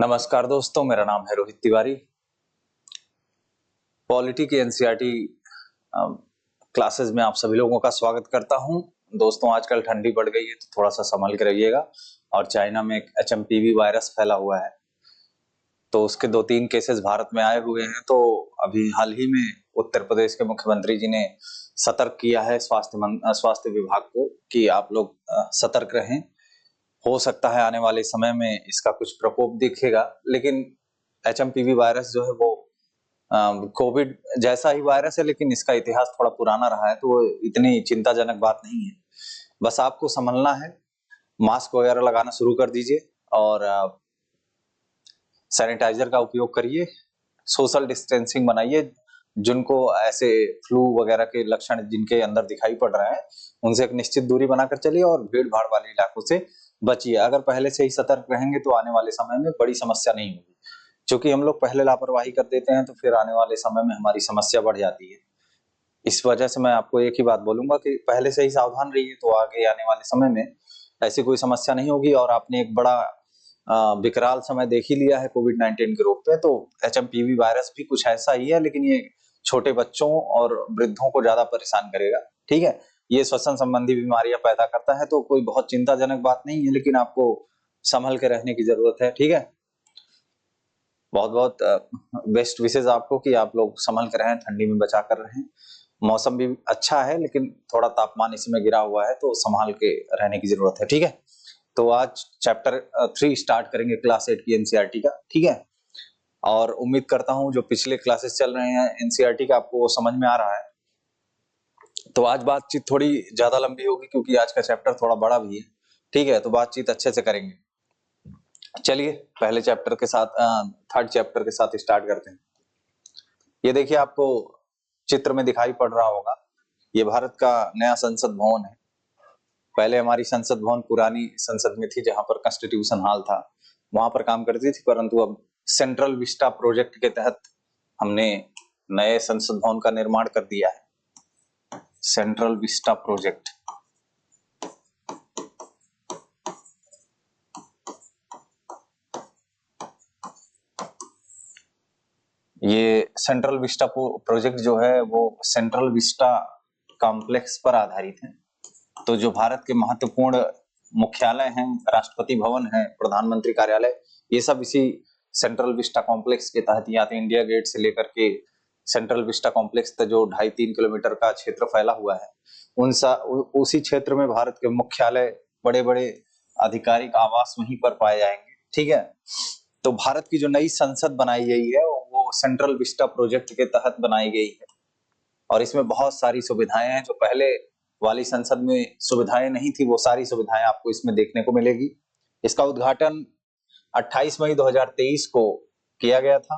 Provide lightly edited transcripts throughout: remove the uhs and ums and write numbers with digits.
नमस्कार दोस्तों, मेरा नाम है रोहित तिवारी। पॉलिटी की एनसीईआरटी क्लासेस में आप सभी लोगों का स्वागत करता हूं। दोस्तों, आजकल ठंडी बढ़ गई है तो थोड़ा सा संभल के रहिएगा। और चाइना में एक एचएमपीवी वायरस फैला हुआ है, तो उसके 2-3 केसेस भारत में आए हुए हैं। तो अभी हाल ही में उत्तर प्रदेश के मुख्यमंत्री जी ने सतर्क किया है स्वास्थ्य विभाग को कि आप लोग सतर्क रहें। हो सकता है आने वाले समय में इसका कुछ प्रकोप दिखेगा, लेकिन एचएमपीवी वायरस जो है वो कोविड जैसा ही वायरस है, लेकिन इसका इतिहास थोड़ा पुराना रहा है, तो वो इतनी चिंताजनक बात नहीं है। बस आपको संभलना है, मास्क वगैरह लगाना शुरू कर दीजिए और सैनिटाइजर का उपयोग करिए, सोशल डिस्टेंसिंग बनाइए। जिनको ऐसे फ्लू वगैरह के लक्षण जिनके अंदर दिखाई पड़ रहे हैं, उनसे एक निश्चित दूरी बनाकर चलिए और भीड़ भाड़ वाले इलाकों से बचिए। अगर पहले से ही सतर्क रहेंगे तो आने वाले समय में बड़ी समस्या नहीं होगी। क्योंकि हम लोग पहले लापरवाही कर देते हैं तो फिर आने वाले समय में हमारी समस्या बढ़ जाती है। इस वजह से मैं आपको एक ही बात बोलूंगा कि पहले से ही सावधान रहिए, तो आगे आने वाले समय में ऐसी कोई समस्या नहीं होगी। और आपने एक बड़ा विकराल समय देख ही लिया है कोविड-19 के रोग पे, तो एचएमपीवी वायरस भी कुछ ऐसा ही है, लेकिन ये छोटे बच्चों और वृद्धों को ज्यादा परेशान करेगा। ठीक है, ये श्वसन संबंधी बीमारियां पैदा करता है, तो कोई बहुत चिंताजनक बात नहीं है, लेकिन आपको संभल के रहने की जरूरत है। ठीक है, बहुत बहुत बेस्ट विशेष आपको कि आप लोग संभल कर रहें, ठंडी में बचा कर रहें। मौसम भी अच्छा है, लेकिन थोड़ा तापमान इस समय गिरा हुआ है, तो संभाल के रहने की जरूरत है। ठीक है, तो आज चैप्टर 3 स्टार्ट करेंगे क्लास 8 की एनसीईआरटी का। ठीक है, और उम्मीद करता हूं जो पिछले क्लासेस चल रहे हैं एनसीईआरटी का आपको समझ में आ रहा है। तो आज बातचीत थोड़ी ज्यादा लंबी होगी क्योंकि आज का चैप्टर थोड़ा बड़ा भी है। ठीक है, तो बातचीत अच्छे से करेंगे। चलिए पहले चैप्टर के साथ थर्ड चैप्टर के साथ स्टार्ट करते हैं। ये देखिए, आपको चित्र में दिखाई पड़ रहा होगा, ये भारत का नया संसद भवन है। पहले हमारी संसद भवन पुरानी संसद में थी, जहां पर कॉन्स्टिट्यूशन हॉल था, वहां पर काम करती थी। परंतु अब सेंट्रल विस्टा प्रोजेक्ट के तहत हमने नए संसद भवन का निर्माण कर दिया है। सेंट्रल विस्टा प्रोजेक्ट, ये सेंट्रल विस्टा प्रोजेक्ट जो है वो सेंट्रल विस्टा कॉम्प्लेक्स पर आधारित है। तो जो भारत के महत्वपूर्ण मुख्यालय हैं, राष्ट्रपति भवन है, प्रधानमंत्री कार्यालय, ये सब इसी सेंट्रल विस्टा कॉम्प्लेक्स के तहत ही आते हैं। इंडिया गेट से लेकर के सेंट्रल विस्टा कॉम्प्लेक्स तक जो 2.5-3 किलोमीटर का क्षेत्र फैला हुआ है, उसी क्षेत्र में भारत के मुख्यालय, बड़े बड़े आधिकारिक आवास वहीं पर पाए जाएंगे। ठीक है, तो भारत की जो नई संसद बनाई गई है वो सेंट्रल विस्टा प्रोजेक्ट के तहत बनाई गई है। और इसमें बहुत सारी सुविधाएं हैं, जो पहले वाली संसद में सुविधाएं नहीं थी, वो सारी सुविधाएं आपको इसमें देखने को मिलेगी। इसका उद्घाटन 28 मई 2023 को किया गया था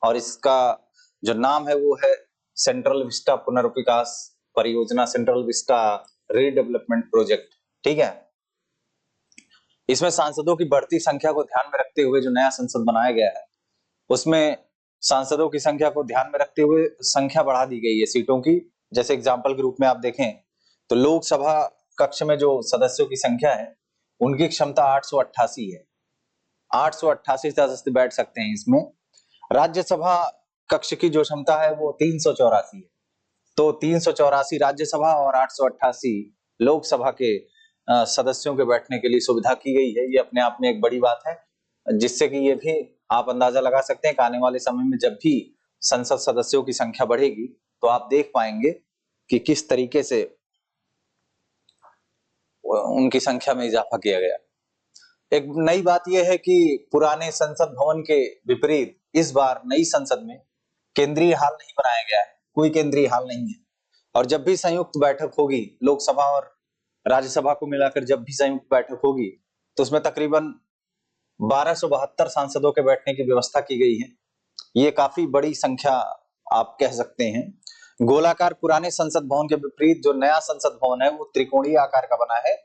और इसका जो नाम है वो है सेंट्रल विस्टा पुनर्विकास परियोजना, सेंट्रल विस्टा रीडेवलपमेंट प्रोजेक्ट। ठीक है, इसमें सांसदों की बढ़ती संख्या को ध्यान में रखते हुए जो नया संसद बनाया गया है, उसमें सांसदों की संख्या को ध्यान में रखते हुए संख्या बढ़ा दी गई है सीटों की। जैसे एग्जाम्पल के रूप में आप देखें तो लोकसभा कक्ष में जो सदस्यों की संख्या है, उनकी क्षमता 888 है। 888 सदस्य बैठ सकते हैं इसमें। राज्यसभा कक्ष की जो क्षमता है वो 384 है। तो 384 राज्यसभा और 888 लोकसभा के सदस्यों के बैठने के लिए सुविधा की गई है। ये अपने आप में एक बड़ी बात है, जिससे कि ये भी आप अंदाजा लगा सकते हैं कि आने वाले समय में जब भी संसद सदस्यों की संख्या बढ़ेगी तो आप देख पाएंगे कि किस तरीके से उनकी संख्या में इजाफा किया गया। एक नई बात यह है कि पुराने संसद भवन के विपरीत इस बार नई संसद में केंद्रीय हाल नहीं बनाया गया है, कोई केंद्रीय हाल नहीं है। और जब भी संयुक्त बैठक होगी, लोकसभा और राज्यसभा को मिलाकर जब भी संयुक्त बैठक होगी, तो उसमें तकरीबन 1272 सांसदों के बैठने की व्यवस्था की गई है। ये काफी बड़ी संख्या आप कह सकते हैं। गोलाकार पुराने संसद भवन के विपरीत जो नया संसद भवन है वो त्रिकोणीय आकार का बना है,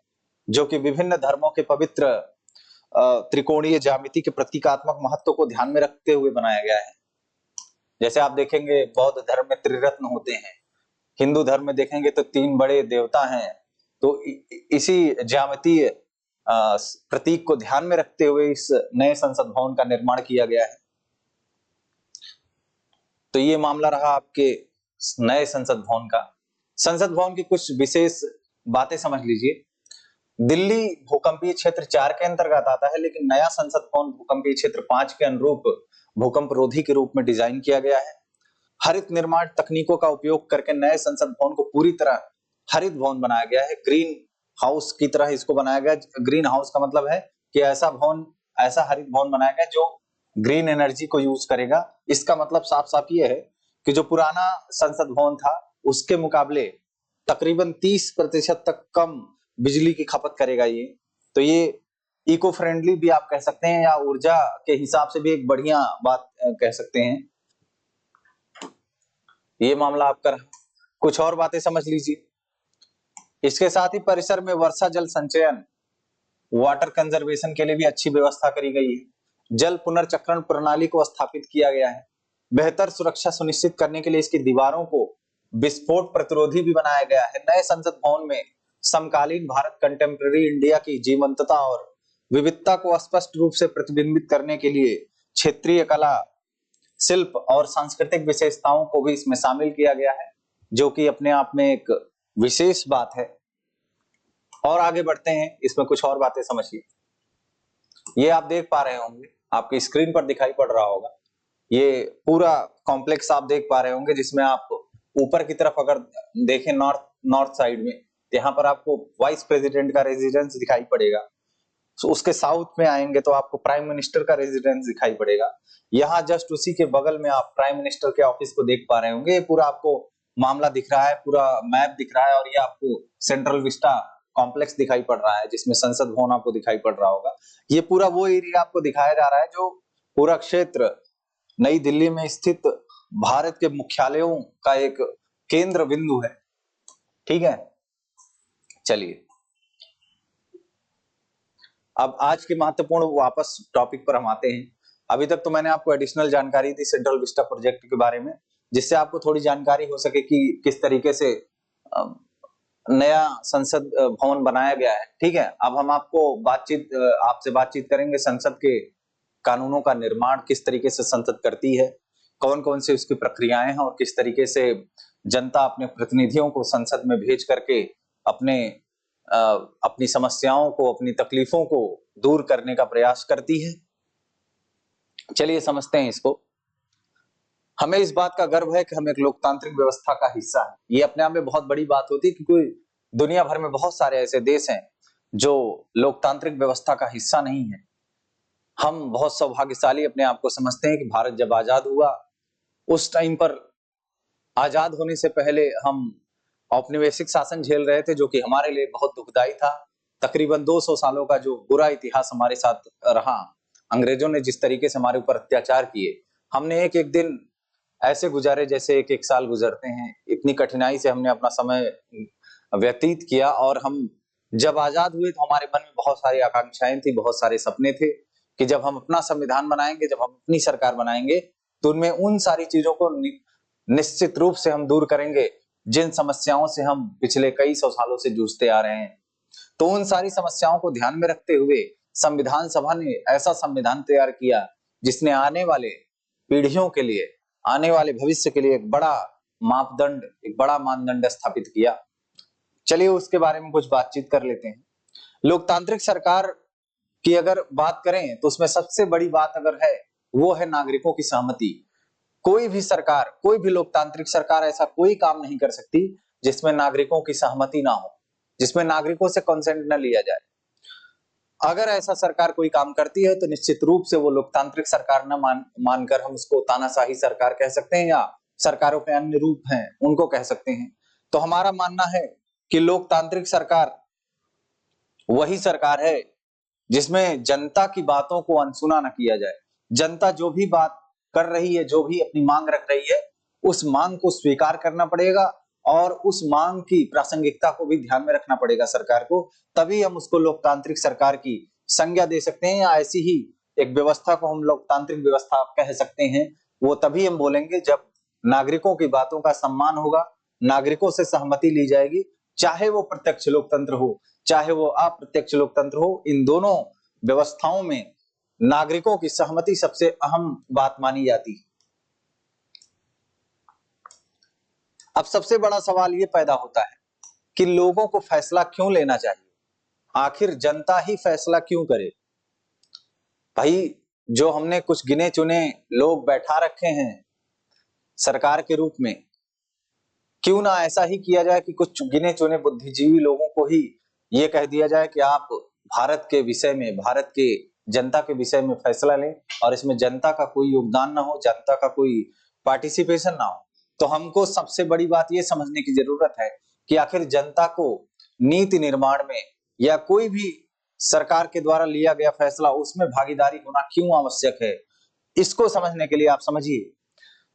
जो कि विभिन्न धर्मों के पवित्र त्रिकोणीय ज्यामिति के प्रतीकात्मक महत्व को ध्यान में रखते हुए बनाया गया है। जैसे आप देखेंगे बौद्ध धर्म में त्रिरत्न होते हैं, हिंदू धर्म में देखेंगे तो 3 बड़े देवता हैं। तो इसी ज्यामितीय प्रतीक को ध्यान में रखते हुए इस नए संसद भवन का निर्माण किया गया है। तो ये मामला रहा आपके नए संसद भवन का। संसद भवन की कुछ विशेष बातें समझ लीजिए। दिल्ली भूकंपीय क्षेत्र 4 के अंतर्गत आता है, लेकिन नया संसद भवन भूकंपीय क्षेत्र 5 के अनुरूप भूकंप रोधी के रूप में डिजाइन किया गया है। हरित निर्माण तकनीकों का उपयोग करके नए संसद भवन को पूरी तरह हरित भवन बनाया गया है। ग्रीन हाउस की तरह इसको बनाया गया। ग्रीन हाउस का मतलब है कि ऐसा हरित भवन बनाया गया जो ग्रीन एनर्जी को यूज करेगा। इसका मतलब साफ साफ ये है कि जो पुराना संसद भवन था उसके मुकाबले तकरीबन 30% तक कम बिजली की खपत करेगा ये। तो ये इको फ्रेंडली भी आप कह सकते हैं, या ऊर्जा के हिसाब से भी एक बढ़िया बात कह सकते हैं। ये मामला आपका रहा। कुछ और बातें समझ लीजिए। इसके साथ ही परिसर में वर्षा जल संचयन, वाटर कंजर्वेशन के लिए भी अच्छी व्यवस्था करी गई है। जल पुनर्चक्रण प्रणाली को स्थापित किया गया है। बेहतर सुरक्षा सुनिश्चित करने के लिए इसकी दीवारों को विस्फोट प्रतिरोधी भी बनाया गया है। नए संसद भवन में समकालीन भारत, कंटेम्पररी इंडिया की जीवंतता और विविधता को स्पष्ट रूप से प्रतिबिंबित करने के लिए क्षेत्रीय कला, शिल्प और सांस्कृतिक विशेषताओं को भी इसमें शामिल किया गया है, जो कि अपने आप में एक विशेष बात है। और आगे बढ़ते हैं, इसमें कुछ और बातें समझिए। ये आप देख पा रहे होंगे, आपकी स्क्रीन पर दिखाई पड़ रहा होगा, ये पूरा कॉम्प्लेक्स आप देख पा रहे होंगे, जिसमें आप ऊपर की तरफ अगर देखें नॉर्थ साइड में, यहाँ पर आपको वाइस प्रेसिडेंट का रेजिडेंस दिखाई पड़ेगा। तो उसके साउथ में आएंगे तो आपको प्राइम मिनिस्टर का रेजिडेंस दिखाई पड़ेगा। यहाँ जस्ट उसी के बगल में आप प्राइम मिनिस्टर के ऑफिस को देख पा रहे होंगे। ये पूरा आपको मामला दिख रहा है, पूरा मैप दिख रहा है, और ये आपको सेंट्रल विस्टा कॉम्प्लेक्स दिखाई पड़ रहा है, जिसमें संसद भवन आपको दिखाई पड़ रहा होगा। ये पूरा वो एरिया आपको दिखाया जा रहा है जो पूरा क्षेत्र नई दिल्ली में स्थित भारत के मुख्यालयों का एक केंद्र बिंदु है। ठीक है, चलिए अब आज के महत्वपूर्ण वापस टॉपिक पर हम आते हैं। अभी तक तो मैंने आपको एडिशनल जानकारी दी सेंट्रल विस्टा प्रोजेक्ट के बारे में, जिससे आपको थोड़ी जानकारी हो सके कि किस तरीके से नया संसद भवन बनाया गया है। ठीक है, अब हम आपसे बातचीत करेंगे संसद के कानूनों का निर्माण किस तरीके से संसद करती है, कौन कौन से उसकी प्रक्रियाएं हैं, और किस तरीके से जनता अपने प्रतिनिधियों को संसद में भेज करके अपनी समस्याओं को, अपनी तकलीफों को दूर करने का प्रयास करती है। चलिए समझते हैं इसको। हमें इस बात का गर्व है कि हम एक लोकतांत्रिक व्यवस्था का हिस्सा हैं। ये अपने आप में बहुत बड़ी बात होती है, क्योंकि दुनिया भर में बहुत सारे ऐसे देश हैं जो लोकतांत्रिक व्यवस्था का हिस्सा नहीं है। हम बहुत सौभाग्यशाली अपने आप को समझते हैं कि भारत जब आजाद हुआ, उस टाइम पर आजाद होने से पहले हम औपनिवेशिक शासन झेल रहे थे, जो कि हमारे लिए बहुत दुखदाई था। तकरीबन 200 सालों का जो बुरा इतिहास हमारे साथ रहा, अंग्रेजों ने जिस तरीके से हमारे ऊपर अत्याचार किए, हमने एक एक दिन ऐसे गुजारे जैसे एक एक साल गुजरते हैं। इतनी कठिनाई से हमने अपना समय व्यतीत किया, और हम जब आजाद हुए तो हमारे मन में बहुत सारी आकांक्षाएं थी, बहुत सारे सपने थे कि जब हम अपना संविधान बनाएंगे, जब हम अपनी सरकार बनाएंगे, तो उनमें उन सारी चीजों को निश्चित रूप से हम दूर करेंगे जिन समस्याओं से हम पिछले कई सौ सालों से जूझते आ रहे हैं। तो उन सारी समस्याओं को ध्यान में रखते हुए संविधान सभा ने ऐसा संविधान तैयार किया जिसने आने वाले पीढ़ियों के लिए, आने वाले भविष्य के लिए एक बड़ा मापदंड, एक बड़ा मानदंड स्थापित किया। चलिए उसके बारे में कुछ बातचीत कर लेते हैं। लोकतांत्रिक सरकार की अगर बात करें तो उसमें सबसे बड़ी बात अगर है, वो है नागरिकों की सहमति। कोई भी सरकार, कोई भी लोकतांत्रिक सरकार ऐसा कोई काम नहीं कर सकती जिसमें नागरिकों की सहमति ना हो, जिसमें नागरिकों से कंसेंट न लिया जाए। अगर ऐसा सरकार कोई काम करती है तो निश्चित रूप से वो लोकतांत्रिक सरकार न मानकर हम उसको तानाशाही सरकार कह सकते हैं, या सरकारों के अन्य रूप हैं उनको कह सकते हैं। तो हमारा मानना है कि लोकतांत्रिक सरकार वही सरकार है जिसमें जनता की बातों को अनसुना न किया जाए। जनता जो भी बात कर रही है, जो भी अपनी मांग रख रही है, उस मांग को स्वीकार करना पड़ेगा, और उस मांग की प्रासंगिकता को भी ध्यान में रखना पड़ेगा सरकार को। तभी हम उसको लोकतांत्रिक सरकार की संज्ञा दे सकते हैं, या ऐसी ही एक व्यवस्था को हम लोकतांत्रिक व्यवस्था कह सकते हैं। वो तभी हम बोलेंगे जब नागरिकों की बातों का सम्मान होगा, नागरिकों से सहमति ली जाएगी, चाहे वो प्रत्यक्ष लोकतंत्र हो, चाहे वो अप्रत्यक्ष लोकतंत्र हो, इन दोनों व्यवस्थाओं में नागरिकों की सहमति सबसे अहम बात मानी जाती है। अब सबसे बड़ा सवाल ये पैदा होता है कि लोगों को फैसला क्यों लेना चाहिए, आखिर जनता ही फैसला क्यों करे। भाई, जो हमने कुछ गिने चुने लोग बैठा रखे हैं सरकार के रूप में, क्यों ना ऐसा ही किया जाए कि कुछ गिने चुने बुद्धिजीवी लोगों को ही ये कह दिया जाए कि आप भारत के विषय में, भारत के जनता के विषय में फैसला लें और इसमें जनता का कोई योगदान ना हो, जनता का कोई पार्टिसिपेशन ना हो। तो हमको सबसे बड़ी बात ये समझने की जरूरत है कि आखिर जनता को नीति निर्माण में या कोई भी सरकार के द्वारा लिया गया फैसला, उसमें भागीदारी होना क्यों आवश्यक है। इसको समझने के लिए आप समझिए,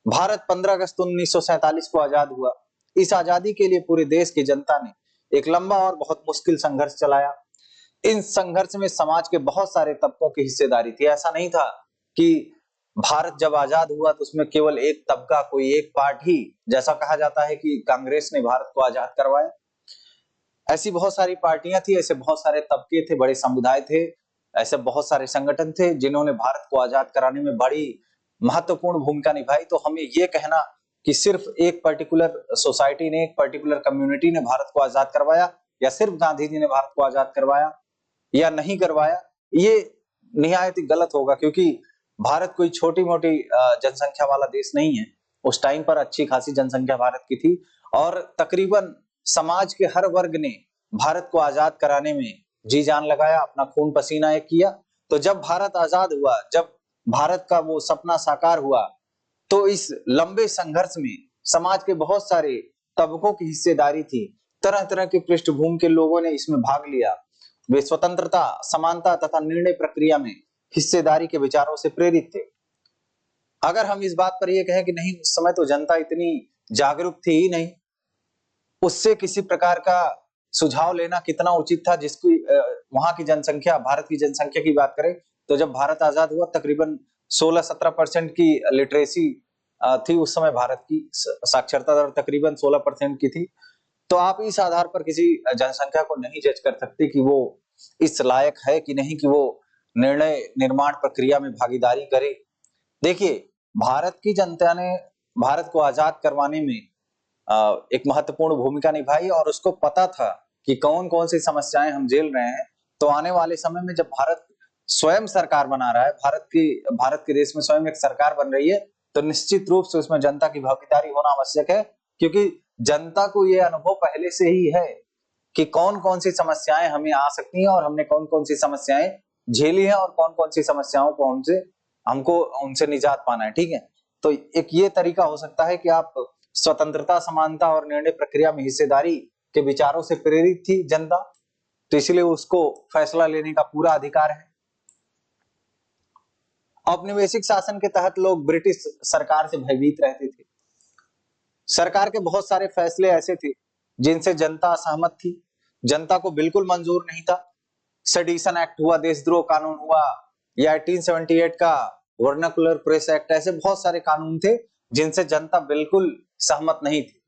भारत 15 अगस्त 1947 को आजाद हुआ। इस आजादी के लिए पूरे देश की जनता ने एक लंबा और बहुत मुश्किल संघर्ष चलाया। इन संघर्ष में समाज के बहुत सारे तबकों की हिस्सेदारी थी। ऐसा नहीं था कि भारत जब आजाद हुआ तो उसमें केवल एक तबका, कोई एक पार्टी, जैसा कहा जाता है कि कांग्रेस ने भारत को आजाद करवाया। ऐसी बहुत सारी पार्टियां थी, ऐसे बहुत सारे तबके थे, बड़े समुदाय थे, ऐसे बहुत सारे संगठन थे जिन्होंने भारत को आजाद कराने में बड़ी महत्वपूर्ण भूमिका निभाई। तो हमें ये कहना कि सिर्फ एक पर्टिकुलर सोसाइटी ने, एक पर्टिकुलर कम्युनिटी ने भारत को आजाद करवाया, या सिर्फ गांधी जी ने भारत को आजाद करवाया या नहीं करवाया, ये निहायत ही गलत होगा, क्योंकि भारत कोई छोटी मोटी जनसंख्या वाला देश नहीं है। उस टाइम पर अच्छी खासी जनसंख्या भारत की थी और तकरीबन समाज के हर वर्ग ने भारत को आजाद कराने में जी जान लगाया, अपना खून पसीना एक किया। तो जब भारत आजाद हुआ, जब भारत का वो सपना साकार हुआ, तो इस लंबे संघर्ष में समाज के बहुत सारे तबकों की हिस्सेदारी थी। तरह तरह की पृष्ठभूमि के लोगों ने इसमें भाग लिया। वे स्वतंत्रता, समानता तथा निर्णय प्रक्रिया में हिस्सेदारी के विचारों से प्रेरित थे। अगर हम इस बात पर यह कहें कि नहीं, उस समय तो जनता इतनी जागरूक थी ही नहीं, उससे किसी प्रकार का सुझाव लेना कितना उचित था। जिसकी वहां की जनसंख्या, भारत की जनसंख्या की बात करें तो जब भारत आजाद हुआ तकरीबन 16-17% की लिटरेसी थी उस समय। भारत की साक्षरता दर तकरीबन 16% की थी। तो आप इस आधार पर किसी जनसंख्या को नहीं जज कर सकते कि वो इस लायक है कि नहीं कि वो निर्णय निर्माण प्रक्रिया में भागीदारी करे। देखिए, भारत की जनता ने भारत को आजाद करवाने में एक महत्वपूर्ण भूमिका निभाई और उसको पता था कि कौन कौन सी समस्याएं हम झेल रहे हैं। तो आने वाले समय में जब भारत स्वयं सरकार बना रहा है, भारत के देश में स्वयं एक सरकार बन रही है, तो निश्चित रूप से उसमें जनता की भागीदारी होना आवश्यक है, क्योंकि जनता को यह अनुभव पहले से ही है कि कौन कौन सी समस्याएं हमें आ सकती हैं और हमने कौन कौन सी समस्याएं झेली हैं और कौन कौन सी समस्याओं को हमको उनसे निजात पाना है। ठीक है, तो एक ये तरीका हो सकता है कि आप स्वतंत्रता, समानता और निर्णय प्रक्रिया में हिस्सेदारी के विचारों से प्रेरित थी जनता, तो इसलिए उसको फैसला लेने का पूरा अधिकार है। औपनिवेशिक शासन के तहत लोग ब्रिटिश सरकार से भयभीत रहते थे। सरकार के बहुत सारे फैसले ऐसे थे जिनसे जनता असहमत थी, जनता को बिल्कुल मंजूर नहीं था। सेडिशन एक्ट हुआ, देशद्रोह कानून हुआ, या 1878 का वर्नाकुलर प्रेस एक्ट, ऐसे बहुत सारे कानून थे जिनसे जनता बिल्कुल सहमत नहीं थी।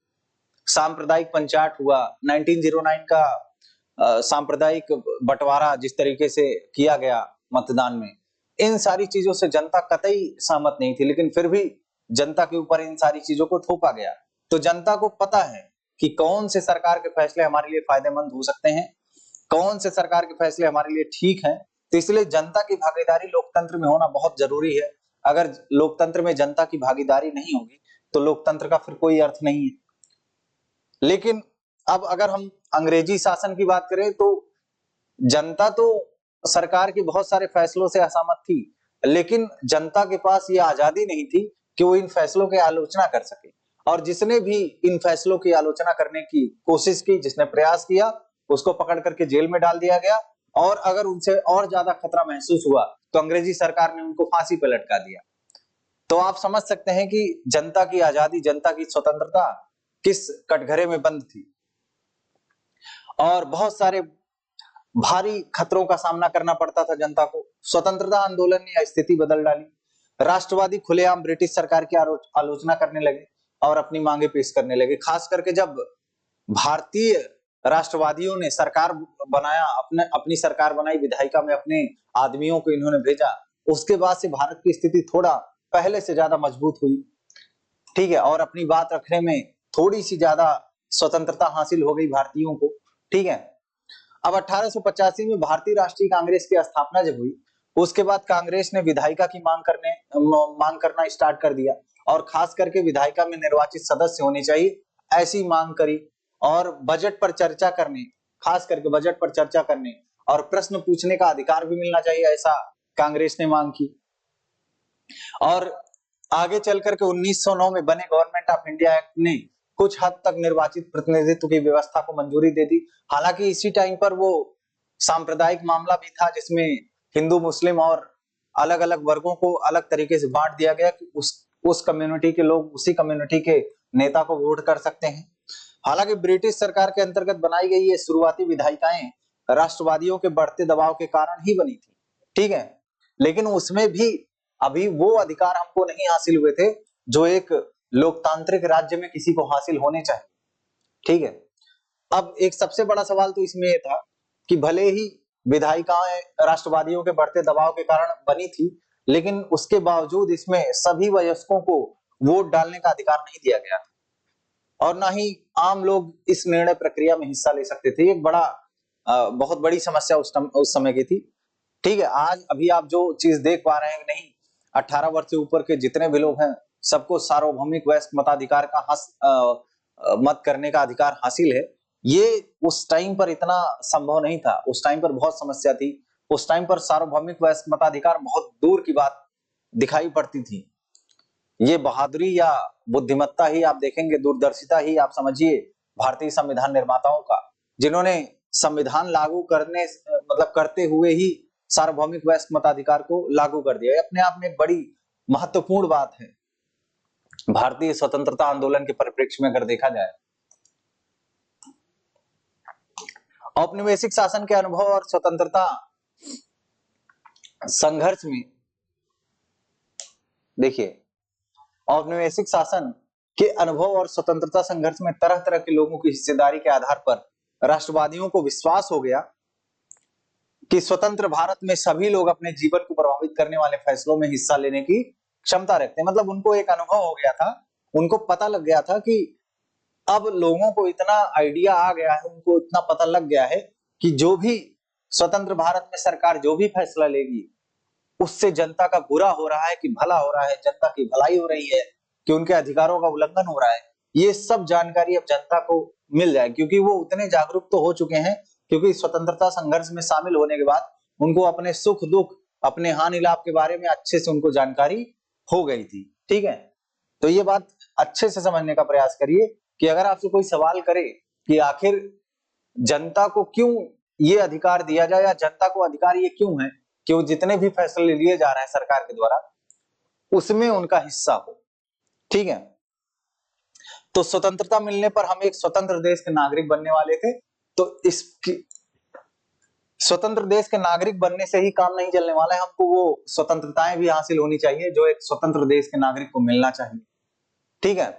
सांप्रदायिक पंचायत हुआ, 1909 का सांप्रदायिक बंटवारा जिस तरीके से किया गया मतदान में, इन सारी चीजों से जनता कतई सहमत नहीं थी, लेकिन फिर भी जनता के ऊपर इन सारी चीजों को थोपा गया। तो जनता को पता है कि कौन से सरकार के फैसले हमारे लिए फायदेमंद हो सकते हैं, कौन से सरकार के फैसले हमारे लिए ठीक हैं। तो इसलिए जनता की भागीदारी लोकतंत्र में होना बहुत जरूरी है। अगर लोकतंत्र में जनता की भागीदारी नहीं होगी तो लोकतंत्र का फिर कोई अर्थ नहीं है। लेकिन अब अगर हम अंग्रेजी शासन की बात करें तो जनता तो सरकार के बहुत सारे फैसलों से असहमत थी, लेकिन जनता के पास ये आजादी नहीं थी कि वो इन फैसलों की आलोचना कर सके। और जिसने भी इन फैसलों की आलोचना करने की कोशिश की, जिसने प्रयास किया, उसको पकड़ करके जेल में डाल दिया गया। और अगर उनसे और ज्यादा खतरा महसूस हुआ तो अंग्रेजी सरकार ने उनको फांसी पर लटका दिया। तो आप समझ सकते हैं कि जनता की आजादी, जनता की स्वतंत्रता किस कटघरे में बंद थी। और बहुत सारे भारी खतरों का सामना करना पड़ता था जनता को। स्वतंत्रता आंदोलन ने स्थिति बदल डाली। राष्ट्रवादी खुलेआम ब्रिटिश सरकार की आलोचना करने लगे और अपनी मांगे पेश करने लगे। खास करके जब भारतीय राष्ट्रवादियों ने सरकार बनाया, अपनी सरकार बनाई, विधायिका में अपने आदमियों को इन्होंने भेजा, उसके बाद से भारत की स्थिति थोड़ा पहले से ज्यादा मजबूत हुई, ठीक है, और अपनी बात रखने में थोड़ी सी ज्यादा स्वतंत्रता हासिल हो गई भारतीयों को, ठीक है। अब 1885 में भारतीय राष्ट्रीय कांग्रेस की स्थापना जब हुई, उसके बाद कांग्रेस ने विधायिका की मांग करना स्टार्ट कर दिया, और खास करके विधायिका में निर्वाचित सदस्य होने चाहिए, ऐसी मांग करी। और बजट पर चर्चा करने, खास करके बजट पर चर्चा करने और प्रश्न पूछने का अधिकार भी मिलना चाहिए, ऐसा कांग्रेस ने मांग की। और आगे चल करके 1909 में बने गवर्नमेंट ऑफ इंडिया एक्ट ने कुछ हद तक निर्वाचित प्रतिनिधित्व की व्यवस्था को मंजूरी दे दी। हालांकि इसी टाइम पर वो सांप्रदायिक मामला भी था, जिसमें हिंदू मुस्लिम और अलग अलग वर्गों को अलग तरीके से बांट दिया गया कि उस कम्युनिटी के लोग उसी कम्युनिटी के नेता को वोट कर सकते हैं। हालांकि ब्रिटिश सरकार के अंतर्गत बनाई गई ये शुरुआती विधायिकाएं राष्ट्रवादियों के बढ़ते दबाव के कारण ही बनी थी, ठीक है, लेकिन उसमें भी अभी वो अधिकार हमको नहीं हासिल हुए थे जो एक लोकतांत्रिक राज्य में किसी को हासिल होने चाहिए, ठीक है। अब एक सबसे बड़ा सवाल तो इसमें यह था कि भले ही विधायिकाएं राष्ट्रवादियों के बढ़ते दबाव के कारण बनी थी, लेकिन उसके बावजूद इसमें सभी वयस्कों को वोट डालने का अधिकार नहीं दिया गया था, और ना ही आम लोग इस निर्णय प्रक्रिया में हिस्सा ले सकते थे। एक बहुत बड़ी समस्या उस समय की थी, ठीक है। आज अभी आप जो चीज देख पा रहे हैं, नहीं, 18 वर्ष से ऊपर के जितने भी लोग हैं सबको सार्वभौमिक वयस्क मताधिकार का मत करने का अधिकार हासिल है। ये उस टाइम पर इतना संभव नहीं था, उस टाइम पर बहुत समस्या थी, उस टाइम पर सार्वभौमिक वयस्क मताधिकार बहुत दूर की बात दिखाई पड़ती थी। ये बहादुरी या बुद्धिमत्ता ही आप देखेंगे, दूरदर्शिता ही आप समझिए भारतीय संविधान निर्माताओं का, जिन्होंने संविधान लागू करते हुए ही सार्वभौमिक वयस्क मताधिकार को लागू कर दिया। अपने आप में एक बड़ी महत्वपूर्ण बात है भारतीय स्वतंत्रता आंदोलन के परिप्रेक्ष्य में अगर देखा जाए। औपनिवेशिक शासन के अनुभव और स्वतंत्रता संघर्ष में, देखिए, औपनिवेशिक शासन के अनुभव और स्वतंत्रता संघर्ष में तरह तरह के लोगों की हिस्सेदारी के आधार पर राष्ट्रवादियों को विश्वास हो गया कि स्वतंत्र भारत में सभी लोग अपने जीवन को प्रभावित करने वाले फैसलों में हिस्सा लेने की क्षमता रखते हैं। मतलब उनको एक अनुभव हो गया था, उनको पता लग गया था कि अब लोगों को इतना आइडिया आ गया है, उनको इतना पता लग गया है कि जो भी स्वतंत्र भारत में सरकार जो भी फैसला लेगी उससे जनता का बुरा हो रहा है कि भला हो रहा है, जनता की भलाई हो रही है कि उनके अधिकारों का उल्लंघन हो रहा है, ये सब जानकारी अब जनता को मिल जाए, क्योंकि वो उतने जागरूक तो हो चुके हैं, क्योंकि स्वतंत्रता संघर्ष में शामिल होने के बाद उनको अपने सुख दुख, अपने हानि लाभ के बारे में अच्छे से उनको जानकारी हो गई थी, ठीक है। तो ये बात अच्छे से समझने का प्रयास करिए कि अगर आपसे कोई सवाल करे कि आखिर जनता को क्यों ये अधिकार दिया जाए, या जनता को अधिकार ये क्यों है कि वो जितने भी फैसले लिए जा रहे हैं सरकार के द्वारा उसमें उनका हिस्सा हो, ठीक है। तो स्वतंत्रता मिलने पर हम एक स्वतंत्र देश के नागरिक बनने वाले थे, तो इसकी स्वतंत्र देश के नागरिक बनने से ही काम नहीं चलने वाला है, हमको वो स्वतंत्रताएं भी हासिल होनी चाहिए जो एक स्वतंत्र देश के नागरिक को मिलना चाहिए, ठीक है।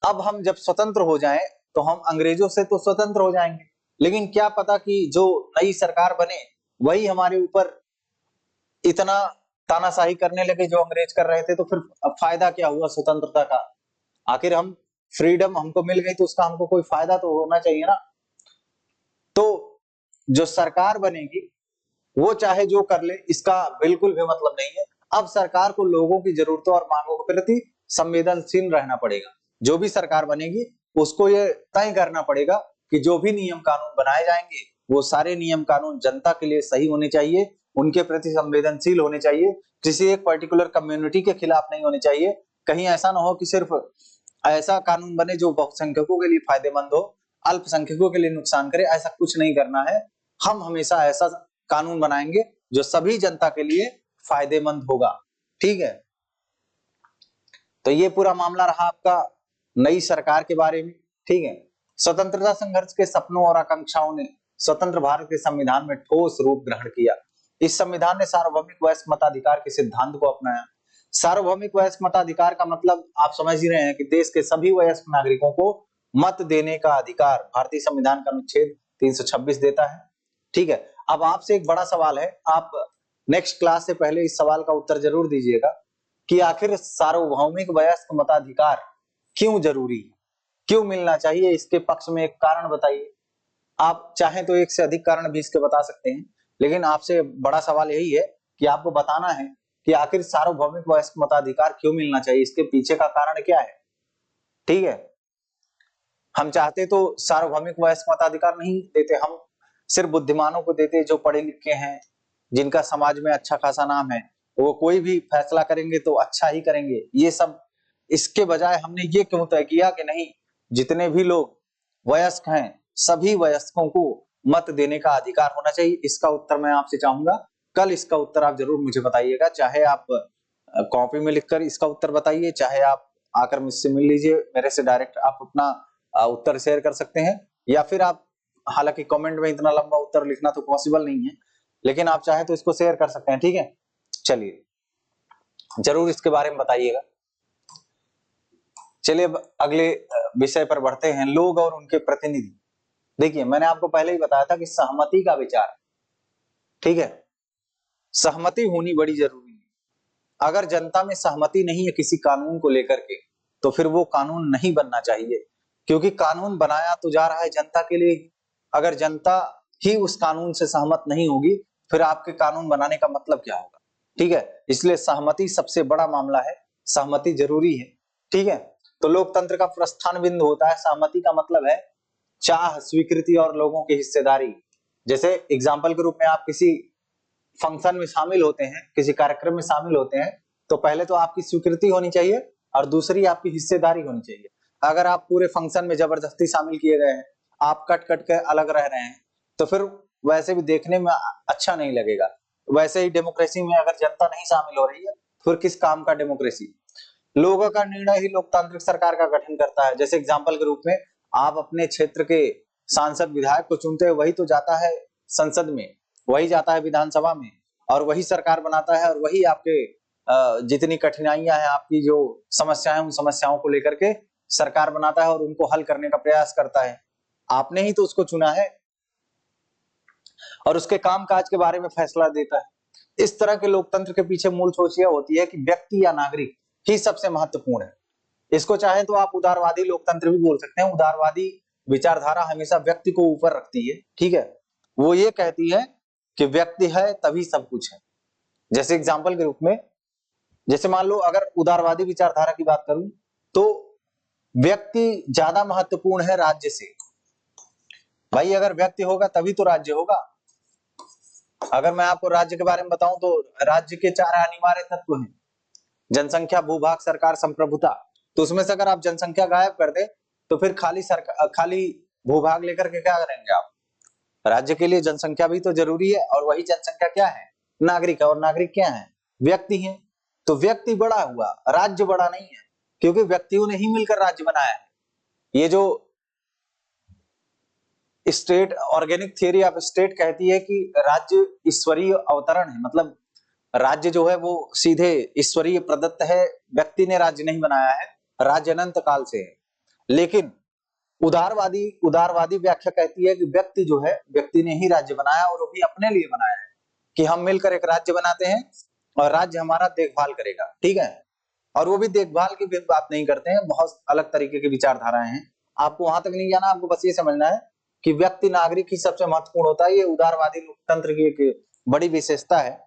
अब हम जब स्वतंत्र हो जाएं तो हम अंग्रेजों से तो स्वतंत्र हो जाएंगे, लेकिन क्या पता कि जो नई सरकार बने वही हमारे ऊपर इतना तानाशाही करने लगे जो अंग्रेज कर रहे थे, तो फिर अब फायदा क्या हुआ स्वतंत्रता का? आखिर हम फ्रीडम हमको मिल गई तो उसका हमको कोई फायदा तो होना चाहिए ना। तो जो सरकार बनेगी वो चाहे जो कर ले, इसका बिल्कुल भी मतलब नहीं है। अब सरकार को लोगों की जरूरतों और मांगों के प्रति संवेदनशील रहना पड़ेगा। जो भी सरकार बनेगी उसको ये तय करना पड़ेगा कि जो भी नियम कानून बनाए जाएंगे वो सारे नियम कानून जनता के लिए सही होने चाहिए, उनके प्रति संवेदनशील होने चाहिए, किसी एक पर्टिकुलर कम्युनिटी के खिलाफ नहीं होने चाहिए। कहीं ऐसा ना हो कि सिर्फ ऐसा कानून बने जो बहुसंख्यकों के लिए फायदेमंद हो, अल्पसंख्यकों के लिए नुकसान करे, ऐसा कुछ नहीं करना है। हम हमेशा ऐसा कानून बनाएंगे जो सभी जनता के लिए फायदेमंद होगा, ठीक है। तो ये पूरा मामला रहा आपका नई सरकार के बारे में, ठीक है। स्वतंत्रता संघर्ष के सपनों और आकांक्षाओं ने स्वतंत्र भारत के संविधान में ठोस रूप ग्रहण किया। इस संविधान ने सार्वभौमिक वयस्क मताधिकार के सिद्धांत को अपनाया। सार्वभौमिक वयस्क मताधिकार का मतलब आप समझ ही रहे हैं कि देश के सभी वयस्क नागरिकों को मत देने का अधिकार भारतीय संविधान का अनुच्छेद 326 देता है। ठीक है, अब आपसे एक बड़ा सवाल है, आप नेक्स्ट क्लास से पहले इस सवाल का उत्तर जरूर दीजिएगा कि आखिर सार्वभौमिक वयस्क मताधिकार क्यों जरूरी है, क्यों मिलना चाहिए, इसके पक्ष में एक कारण बताइए। आप चाहें तो एक से अधिक कारण भी इसके बता सकते हैं, लेकिन आपसे बड़ा सवाल यही है कि आपको बताना है कि आखिर सार्वभौमिक वयस्क मताधिकार क्यों मिलना चाहिए, इसके पीछे का कारण क्या है। ठीक है, हम चाहते तो सार्वभौमिक वयस्क मताधिकार नहीं देते, हम सिर्फ बुद्धिमानों को देते जो पढ़े लिखे हैं, जिनका समाज में अच्छा खासा नाम है, वो कोई भी फैसला करेंगे तो अच्छा ही करेंगे। ये सब इसके बजाय हमने ये क्यों तय किया कि नहीं, जितने भी लोग वयस्क हैं सभी वयस्कों को मत देने का अधिकार होना चाहिए। इसका उत्तर मैं आपसे चाहूंगा, कल इसका उत्तर आप जरूर मुझे बताइएगा, चाहे आप कॉपी में लिखकर इसका उत्तर बताइए, चाहे आप आकर मुझसे मिल लीजिए, मेरे से डायरेक्ट आप अपना उत्तर शेयर कर सकते हैं, या फिर आप, हालांकि कमेंट में इतना लंबा उत्तर लिखना तो पॉसिबल नहीं है, लेकिन आप चाहे तो इसको शेयर कर सकते हैं। ठीक है, चलिए जरूर इसके बारे में बताइएगा। चलिए अब अगले विषय पर बढ़ते हैं, लोग और उनके प्रतिनिधि। देखिए मैंने आपको पहले ही बताया था कि सहमति का विचार, ठीक है, सहमति होनी बड़ी जरूरी है। अगर जनता में सहमति नहीं है किसी कानून को लेकर के, तो फिर वो कानून नहीं बनना चाहिए, क्योंकि कानून बनाया तो जा रहा है जनता के लिए। अगर जनता ही उस कानून से सहमत नहीं होगी, फिर आपके कानून बनाने का मतलब क्या होगा। ठीक है, इसलिए सहमति सबसे बड़ा मामला है, सहमति जरूरी है। ठीक है, तो लोकतंत्र का प्रस्थान बिंदु होता है, सहमति का मतलब है चाह, स्वीकृति और लोगों की हिस्सेदारी। जैसे एग्जाम्पल के रूप में आप किसी फंक्शन में शामिल होते हैं, किसी कार्यक्रम में शामिल होते हैं, तो पहले तो आपकी स्वीकृति होनी चाहिए और दूसरी आपकी हिस्सेदारी होनी चाहिए। अगर आप पूरे फंक्शन में जबरदस्ती शामिल किए गए हैं, आप कट कट के अलग रह रहे हैं, तो फिर वैसे भी देखने में अच्छा नहीं लगेगा। वैसे ही डेमोक्रेसी में अगर जनता नहीं शामिल हो रही है, फिर किस काम का डेमोक्रेसी। लोगों का निर्णय ही लोकतांत्रिक सरकार का गठन करता है। जैसे एग्जाम्पल के रूप में आप अपने क्षेत्र के सांसद विधायक को चुनते हैं, वही तो जाता है संसद में, वही जाता है विधानसभा में, और वही सरकार बनाता है, और वही आपके जितनी कठिनाइयां हैं, आपकी जो समस्याएं, उन समस्याओं को लेकर के सरकार बनाता है और उनको हल करने का प्रयास करता है। आपने ही तो उसको चुना है और उसके कामकाज के बारे में फैसला देता है। इस तरह के लोकतंत्र के पीछे मूल सोच यह होती है कि व्यक्ति या नागरिक ही सबसे महत्वपूर्ण है। इसको चाहे तो आप उदारवादी लोकतंत्र भी बोल सकते हैं। उदारवादी विचारधारा हमेशा व्यक्ति को ऊपर रखती है। ठीक है, वो ये कहती है कि व्यक्ति है तभी सब कुछ है। जैसे एग्जाम्पल के रूप में, जैसे मान लो अगर उदारवादी विचारधारा की बात करूं, तो व्यक्ति ज्यादा महत्वपूर्ण है राज्य से। भाई अगर व्यक्ति होगा तभी तो राज्य होगा। अगर मैं आपको राज्य के बारे में बताऊं तो राज्य के 4 अनिवार्य तत्व हैं, जनसंख्या, भूभाग, सरकार, संप्रभुता। तो उसमें से अगर आप जनसंख्या गायब कर दे तो फिर खाली भूभाग लेकर के क्या करेंगे आप। राज्य के लिए जनसंख्या भी तो जरूरी है, और वही जनसंख्या क्या है, नागरिक है, और नागरिक क्या है, व्यक्ति है। तो व्यक्ति बड़ा हुआ, राज्य बड़ा नहीं है, क्योंकि व्यक्तियों ने ही मिलकर राज्य बनाया है। ये जो state organic theory of state कहती है कि राज्य ईश्वरीय अवतरण है, मतलब राज्य जो है वो सीधे ईश्वरीय प्रदत्त है, व्यक्ति ने राज्य नहीं बनाया है, राज्य अनंत काल से है। लेकिन उदारवादी व्याख्या कहती है कि व्यक्ति जो है, व्यक्ति ने ही राज्य बनाया, और वो भी अपने लिए बनाया है कि हम मिलकर एक राज्य बनाते हैं और राज्य हमारा देखभाल करेगा। ठीक है, और वो भी देखभाल की बात नहीं करते हैं, बहुत अलग तरीके की विचारधाराएं हैं। आपको वहां तक नहीं जाना, आपको बस ये समझना है कि व्यक्ति नागरिक ही सबसे महत्वपूर्ण होता है। ये उदारवादी लोकतंत्र की एक बड़ी विशेषता है।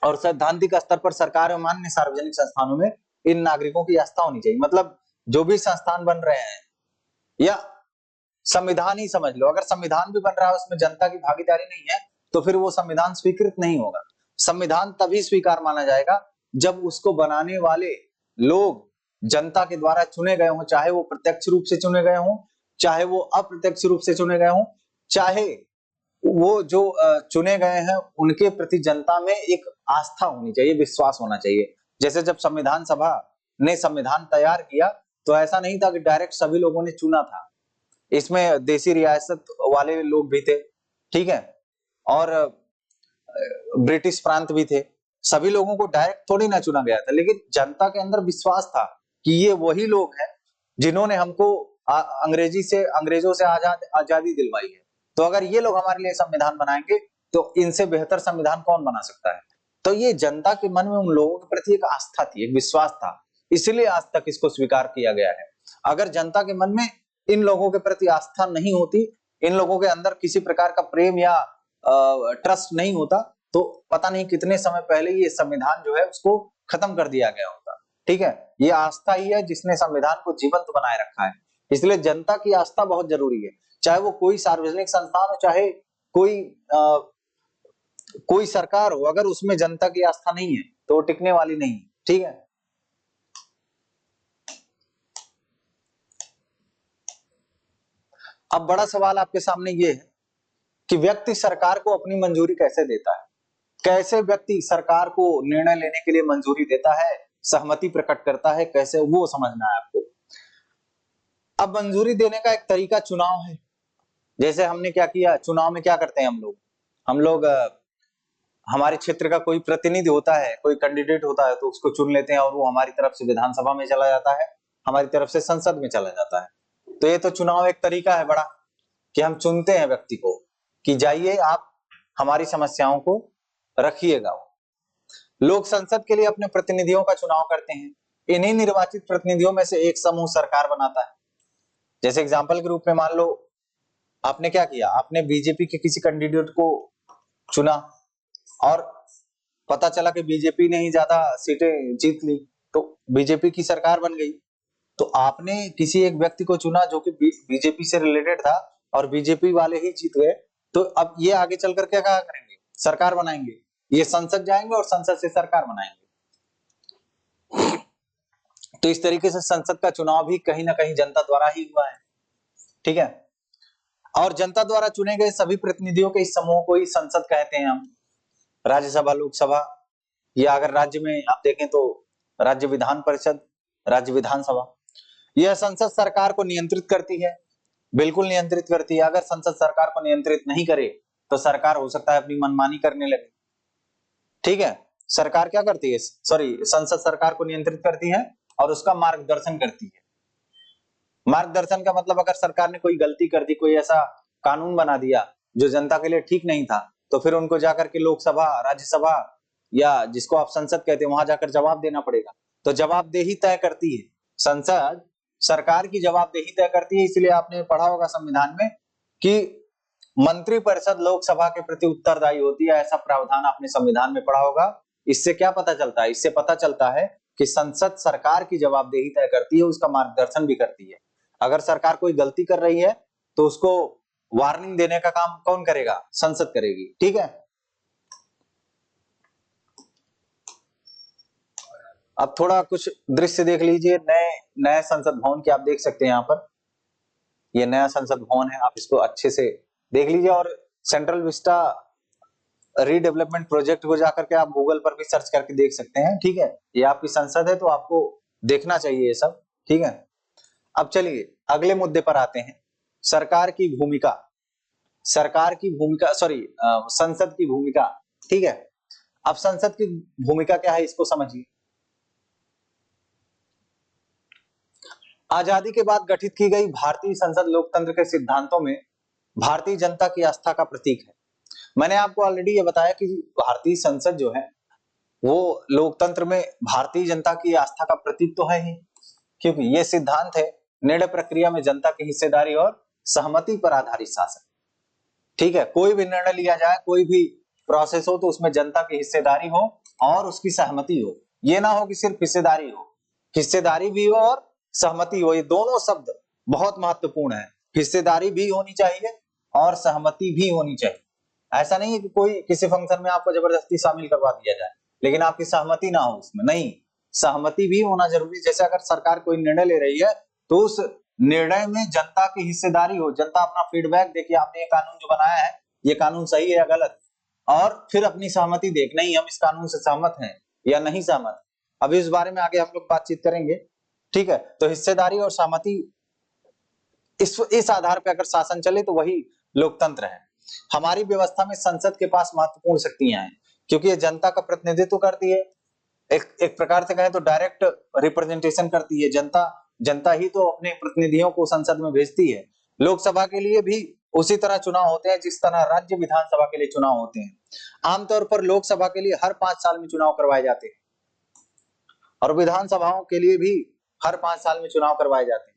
और सैद्धांतिक स्तर पर सरकार और मान्य सार्वजनिक संस्थानों में इन नागरिकों की आस्था होनी चाहिए। मतलब जो भी संस्थान बन रहे हैं, या संविधान ही समझ लो, अगर संविधान भी बन रहा है उसमें जनता की भागीदारी नहीं है, तो फिर वो संविधान स्वीकृत नहीं होगा। संविधान तभी स्वीकार माना जाएगा जब उसको बनाने वाले लोग जनता के द्वारा चुने गए हों, चाहे वो प्रत्यक्ष रूप से चुने गए हों, चाहे वो अप्रत्यक्ष रूप से चुने गए हों, चाहे वो जो चुने गए हैं उनके प्रति जनता में एक आस्था होनी चाहिए, विश्वास होना चाहिए। जैसे जब संविधान सभा ने संविधान तैयार किया, तो ऐसा नहीं था कि डायरेक्ट सभी लोगों ने चुना था, इसमें देसी रियासत वाले लोग भी थे, ठीक है, और ब्रिटिश प्रांत भी थे। सभी लोगों को डायरेक्ट थोड़ी ना चुना गया था, लेकिन जनता के अंदर विश्वास था कि ये वही लोग हैं जिन्होंने हमको अंग्रेजों से आजादी दिलवाई है। तो अगर ये लोग हमारे लिए संविधान बनाएंगे तो इनसे बेहतर संविधान कौन बना सकता है। तो ये जनता के मन में उन लोगों के प्रति एक आस्था थी, एक विश्वास था, इसलिए आज तक इसको स्वीकार किया गया है। अगर जनता के मन में इन लोगों के प्रति आस्था नहीं होती, इन लोगों के अंदर किसी प्रकार का प्रेम या ट्रस्ट नहीं होता, तो पता नहीं कितने समय पहले ये संविधान जो है उसको खत्म कर दिया गया होता। ठीक है, ये आस्था ही है जिसने संविधान को जीवंत बनाए रखा है। इसलिए जनता की आस्था बहुत जरूरी है, चाहे वो कोई सार्वजनिक संस्थान हो, चाहे कोई सरकार हो, अगर उसमें जनता की आस्था नहीं है तो वो टिकने वाली नहीं है। ठीक है, अब बड़ा सवाल आपके सामने ये है कि व्यक्ति सरकार को अपनी मंजूरी कैसे देता है, कैसे व्यक्ति सरकार को निर्णय लेने के लिए मंजूरी देता है, सहमति प्रकट करता है, कैसे, वो समझना है आपको। अब मंजूरी देने का एक तरीका चुनाव है। जैसे हमने क्या किया, चुनाव में क्या करते हैं हम लोग हमारे क्षेत्र का कोई प्रतिनिधि होता है, कोई कैंडिडेट होता है, तो उसको चुन लेते हैं और वो हमारी तरफ से विधानसभा में चला जाता है, हमारी तरफ से संसद में चला जाता है। तो ये तो चुनाव एक तरीका है बड़ा, कि हम चुनते हैं व्यक्ति को कि जाइए आप हमारी समस्याओं को रखिएगा। लोग संसद के लिए अपने प्रतिनिधियों का चुनाव करते हैं। इन्हीं निर्वाचित प्रतिनिधियों में से एक समूह सरकार बनाता है। जैसे एग्जाम्पल के रूप में मान लो आपने क्या किया, आपने बीजेपी के किसी कैंडिडेट को चुना और पता चला कि बीजेपी ने ही ज्यादा सीटें जीत ली, तो बीजेपी की सरकार बन गई। तो आपने किसी एक व्यक्ति को चुना जो कि बीजेपी से रिलेटेड था और बीजेपी वाले ही जीत गए, तो अब ये आगे चलकर क्या करेंगे, सरकार बनाएंगे, ये संसद जाएंगे और संसद से सरकार बनाएंगे। तो इस तरीके से संसद का चुनाव भी कहीं ना कहीं जनता द्वारा ही हुआ है। ठीक है, और जनता द्वारा चुने गए सभी प्रतिनिधियों के इस समूह को ही संसद कहते हैं हम। राज्यसभा, लोकसभा, या अगर राज्य में आप देखें तो राज्य विधान परिषद, राज्य विधानसभा। यह संसद सरकार को नियंत्रित करती है, बिल्कुल नियंत्रित करती है। अगर संसद सरकार को नियंत्रित नहीं करे तो सरकार हो सकता है अपनी मनमानी करने लगे। ठीक है, सरकार क्या करती है, संसद सरकार को नियंत्रित करती है और उसका मार्गदर्शन करती है। मार्गदर्शन का मतलब, अगर सरकार ने कोई गलती कर दी, कोई ऐसा कानून बना दिया जो जनता के लिए ठीक नहीं था, तो फिर उनको जाकर के लोकसभा, राज्यसभा या जिसको आप संसद कहते हैं वहां जाकर जवाब देना पड़ेगा। तो जवाबदेही तय करती है संसद, सरकार की जवाबदेही तय करती है। इसलिए आपने पढ़ा होगा संविधान में कि मंत्रिपरिषद लोकसभा के प्रति उत्तरदायी होती है, ऐसा प्रावधान आपने संविधान में पढ़ा होगा। इससे क्या पता चलता है, इससे पता चलता है कि संसद सरकार की जवाबदेही तय करती है, उसका मार्गदर्शन भी करती है। अगर सरकार कोई गलती कर रही है तो उसको वार्निंग देने का काम कौन करेगा, संसद करेगी। ठीक है, अब थोड़ा कुछ दृश्य देख लीजिए नए संसद भवन के, आप देख सकते हैं यहाँ पर, ये नया संसद भवन है, आप इसको अच्छे से देख लीजिए। और सेंट्रल विस्टा रीडेवलपमेंट प्रोजेक्ट को जाकर के आप गूगल पर भी सर्च करके देख सकते हैं। ठीक है, ये आपकी संसद है तो आपको देखना चाहिए ये सब। ठीक है, अब चलिए अगले मुद्दे पर आते हैं, सरकार की भूमिका, संसद की भूमिका। ठीक है, अब संसद की भूमिका क्या है इसको समझिए। आजादी के बाद गठित की गई भारतीय संसद लोकतंत्र के सिद्धांतों में भारतीय जनता की आस्था का प्रतीक है। मैंने आपको ऑलरेडी ये बताया कि भारतीय संसद जो है वो लोकतंत्र में भारतीय जनता की आस्था का प्रतीक तो है ही, क्योंकि ये सिद्धांत है निर्णय प्रक्रिया में जनता की हिस्सेदारी और सहमति पर आधारित शासन। ठीक है, कोई भी निर्णय लिया जाए, कोई भी प्रोसेस हो, तो उसमें जनता की हिस्सेदारी हो और उसकी सहमति हो। ये ना हो कि सिर्फ हिस्सेदारी हो, हिस्सेदारी भी हो और सहमति हो। ये दोनों शब्द बहुत महत्वपूर्ण है, हिस्सेदारी भी होनी चाहिए और सहमति भी होनी चाहिए। ऐसा नहीं है कि कोई किसी फंक्शन में आपको जबरदस्ती शामिल करवा दिया जाए लेकिन आपकी सहमति ना हो उसमें, नहीं, सहमति भी होना जरूरी। जैसे अगर सरकार कोई निर्णय ले रही है तो उस निर्णय में जनता की हिस्सेदारी हो, जनता अपना फीडबैक दे कि आपने ये कानून जो बनाया है ये कानून सही है या गलत, और फिर अपनी सहमति देख, नहीं हम इस कानून से सहमत हैं या नहीं सहमत। अभी इस बारे में आगे हम लोग बातचीत करेंगे। ठीक है, तो हिस्सेदारी और सहमति, इस आधार पर अगर शासन चले तो वही लोकतंत्र है। हमारी व्यवस्था में संसद के पास महत्वपूर्ण शक्तियां हैं क्योंकि ये जनता का प्रतिनिधित्व करती है, एक प्रकार से कहें तो डायरेक्ट रिप्रेजेंटेशन करती है। जनता जनता ही तो अपने प्रतिनिधियों को संसद में भेजती है। लोकसभा के लिए भी उसी तरह चुनाव होते हैं जिस तरह राज्य विधानसभा के लिए चुनाव होते हैं। आमतौर पर लोकसभा के लिए हर 5 साल में चुनाव करवाए जाते हैं और विधानसभाओं के लिए भी हर 5 साल में चुनाव करवाए जाते हैं।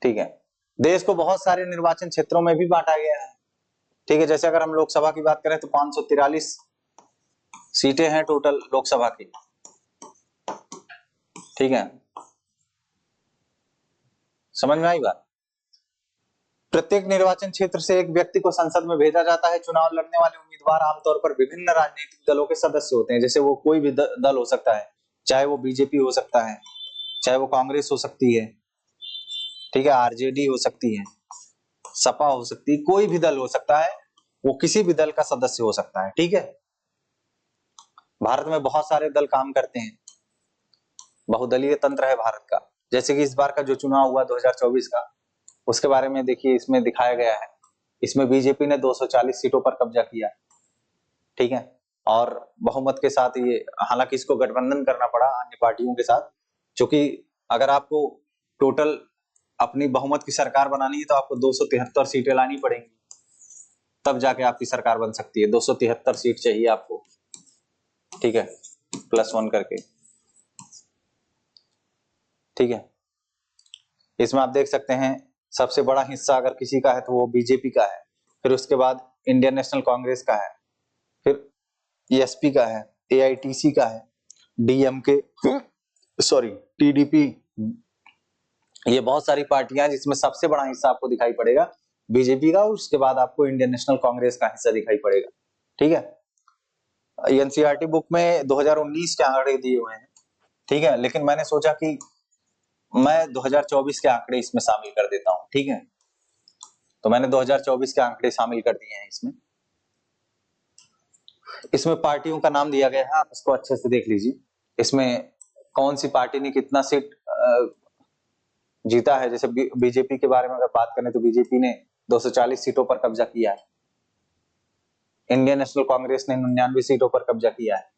ठीक है, देश को बहुत सारे निर्वाचन क्षेत्रों में भी बांटा गया है। ठीक है, जैसे अगर हम लोकसभा की बात करें तो 543 सीटें हैं टोटल लोकसभा की। ठीक है, समझ में आई बात। प्रत्येक निर्वाचन क्षेत्र से एक व्यक्ति को संसद में भेजा जाता है। चुनाव लड़ने वाले उम्मीदवार आमतौर पर विभिन्न राजनीतिक दलों के सदस्य होते हैं। जैसे वो कोई भी दल हो सकता है, चाहे वो बीजेपी हो सकता है, चाहे वो कांग्रेस हो सकती है, ठीक है, आरजेडी हो सकती है, सपा हो सकती है, कोई भी दल हो सकता है, वो किसी भी दल का सदस्य हो सकता है। ठीक है, भारत में बहुत सारे दल काम करते हैं, बहुदलीय तंत्र है भारत का। जैसे कि इस बार का जो चुनाव हुआ 2024 का, उसके बारे में देखिए, इसमें दिखाया गया है। इसमें बीजेपी ने 240 सीटों पर कब्जा किया। ठीक है, और बहुमत के साथ ये, हालांकि इसको गठबंधन करना पड़ा अन्य पार्टियों के साथ, क्योंकि अगर आपको टोटल अपनी बहुमत की सरकार बनानी है तो आपको 273 सीटें लानी पड़ेंगी, तब जाके आपकी सरकार बन सकती है। 273 सीट चाहिए आपको। ठीक है, +1 करके। ठीक है, इसमें आप देख सकते हैं सबसे बड़ा हिस्सा अगर किसी का है तो वो बीजेपी का है, फिर उसके बाद इंडियन नेशनल कांग्रेस का है, फिर एसपी का है, एआईटीसी का है, डीएमके, सॉरी टीडीपी। ये बहुत सारी पार्टियां हैं जिसमें सबसे बड़ा हिस्सा आपको दिखाई पड़ेगा बीजेपी का, उसके बाद आपको इंडियन नेशनल कांग्रेस का हिस्सा दिखाई पड़ेगा। ठीक है, एनसीईआरटी बुक में 2019 के आंकड़े दिए हुए हैं। ठीक है, लेकिन मैंने सोचा कि मैं 2024 के आंकड़े इसमें शामिल कर देता हूं। ठीक है, तो मैंने 2024 के आंकड़े शामिल कर दिए हैं इसमें। इसमें पार्टियों का नाम दिया गया है, आप इसको अच्छे से देख लीजिए। इसमें कौन सी पार्टी ने कितना सीट जीता है। जैसे बीजेपी के बारे में अगर बात करें तो बीजेपी ने 240 सीटों पर कब्जा किया है। इंडियन नेशनल कांग्रेस ने 99 सीटों पर कब्जा किया है।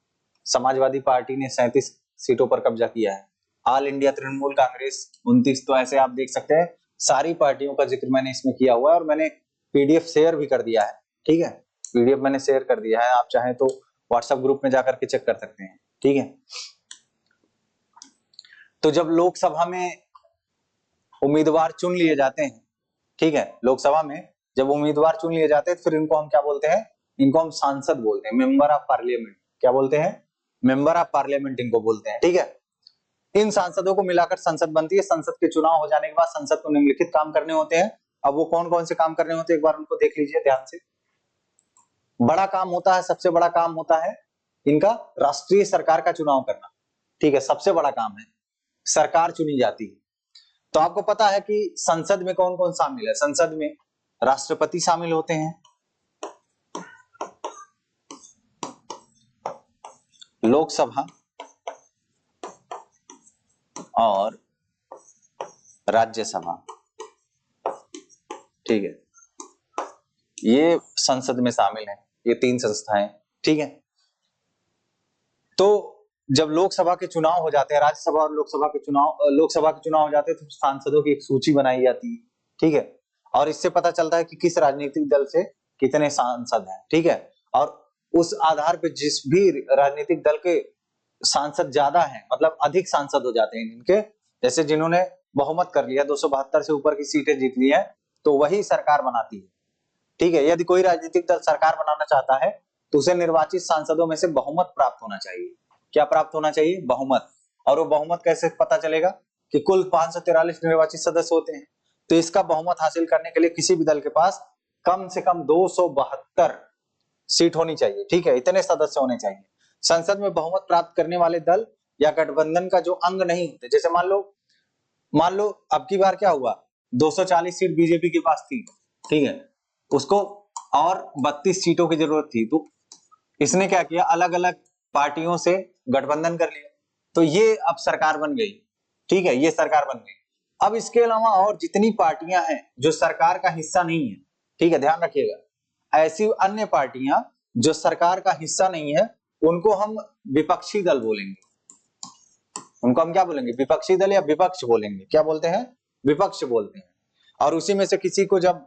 समाजवादी पार्टी ने 37 सीटों पर कब्जा किया है। All India Trinamool Congress 29। तो ऐसे आप देख सकते हैं सारी पार्टियों का जिक्र मैंने इसमें किया हुआ है और मैंने पीडीएफ शेयर भी कर दिया है। ठीक है, पीडीएफ मैंने शेयर कर दिया है, आप चाहें तो व्हाट्सएप ग्रुप में जाकर के चेक कर सकते हैं। ठीक है, तो जब लोकसभा में उम्मीदवार चुन लिए जाते हैं, ठीक है, लोकसभा में जब उम्मीदवार चुन लिए जाते हैं फिर इनको हम क्या बोलते हैं, इनको हम सांसद बोलते हैं, मेंबर ऑफ पार्लियामेंट। क्या बोलते हैं, मेंबर ऑफ पार्लियामेंट इनको बोलते हैं। ठीक है, इन सांसदों को मिलाकर संसद बनती है। संसद के चुनाव हो जाने के बाद संसद को निम्नलिखित काम करने होते हैं। अब वो कौन कौन से काम करने होते हैं एक बार उनको देख लीजिए ध्यान से। बड़ा काम होता है, सबसे बड़ा काम होता है इनका राष्ट्रीय सरकार का चुनाव करना। ठीक है, सबसे बड़ा काम है, सरकार चुनी जाती है। तो आपको पता है कि संसद में कौन कौन शामिल है। संसद में राष्ट्रपति शामिल होते हैं, लोकसभा और राज्यसभा। ठीक है, ये संसद में शामिल है, ये 3 संस्थाएं। ठीक है, तो जब लोकसभा के चुनाव हो जाते हैं, राज्यसभा और लोकसभा के चुनाव हो जाते हैं, तो सांसदों की एक सूची बनाई जाती है। ठीक है, और इससे पता चलता है कि किस राजनीतिक दल से कितने सांसद हैं। ठीक है, और उस आधार पर जिस भी राजनीतिक दल के सांसद ज्यादा हैं, मतलब अधिक सांसद हो जाते हैं इनके, जैसे जिन्होंने बहुमत कर लिया, 272 से ऊपर की सीटें जीत ली है, तो वही सरकार बनाती है। ठीक है, यदि कोई राजनीतिक दल सरकार बनाना चाहता है तो उसे निर्वाचित सांसदों में से बहुमत प्राप्त होना चाहिए। क्या प्राप्त होना चाहिए, बहुमत। और वो बहुमत कैसे पता चलेगा कि कुल 543 निर्वाचित सदस्य होते हैं, तो इसका बहुमत हासिल करने के लिए किसी भी दल के पास कम से कम 272 सीट होनी चाहिए। ठीक है, इतने सदस्य होने चाहिए। संसद में बहुमत प्राप्त करने वाले दल या गठबंधन का जो अंग नहीं होते, जैसे मान लो अब की बार क्या हुआ, 240 सीट बीजेपी के पास थी। ठीक है, उसको और 32 सीटों की जरूरत थी, तो इसने क्या किया, अलग अलग पार्टियों से गठबंधन कर लिया, तो ये अब सरकार बन गई। ठीक है, ये सरकार बन गई। अब इसके अलावा और जितनी पार्टियां हैं जो सरकार का हिस्सा नहीं है, ठीक है, ध्यान रखिएगा, ऐसी अन्य पार्टियां जो सरकार का हिस्सा नहीं है उनको हम विपक्षी दल बोलेंगे। उनको हम क्या बोलेंगे, विपक्षी दल या विपक्ष बोलेंगे, क्या बोलते हैं, विपक्ष बोलते हैं। और उसी में से किसी को जब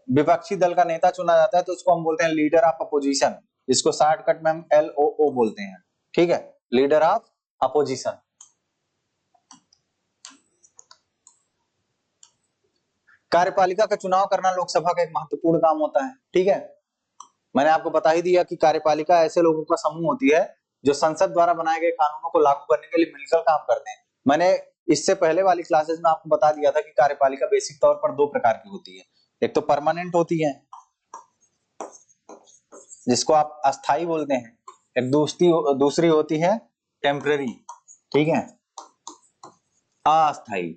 विपक्षी दल का नेता चुना जाता है तो उसको हम बोलते हैं लीडर ऑफ अपोजिशन, इसको शॉर्टकट में हम LOO बोलते हैं, ठीक है, लीडर ऑफ अपोजिशन। कार्यपालिका का चुनाव करना लोकसभा का एक महत्वपूर्ण काम होता है, ठीक है। मैंने आपको बता ही दिया कि कार्यपालिका ऐसे लोगों का समूह होती है जो संसद द्वारा बनाए गए कानूनों को लागू करने के लिए मिलकर काम करते हैं। मैंने इससे पहले वाली क्लासेस में आपको बता दिया था कि कार्यपालिका बेसिक तौर पर दो प्रकार की होती है, एक तो परमानेंट होती है जिसको आप अस्थाई बोलते हैं, एक दूसरी होती है टेम्पररी, ठीक है, अस्थाई।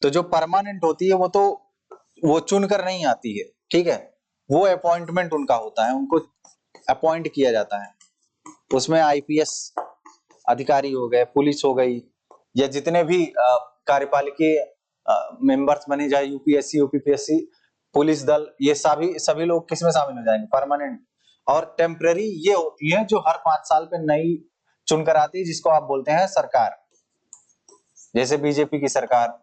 तो जो परमानेंट होती है वो चुनकर नहीं आती है, ठीक है, वो अपॉइंटमेंट उनका होता है, उनको अपॉइंट किया जाता है। उसमें IPS अधिकारी हो गए, पुलिस हो गई, या जितने भी कार्यपालिकीय मेंबर्स बने, जाए UPSC UPPSC पुलिस दल, ये सभी लोग किसमें शामिल हो जाएंगे, परमानेंट। और टेम्पररी ये होती है जो हर 5 साल पे नई चुनकर आती है, जिसको आप बोलते हैं सरकार, जैसे बीजेपी की सरकार,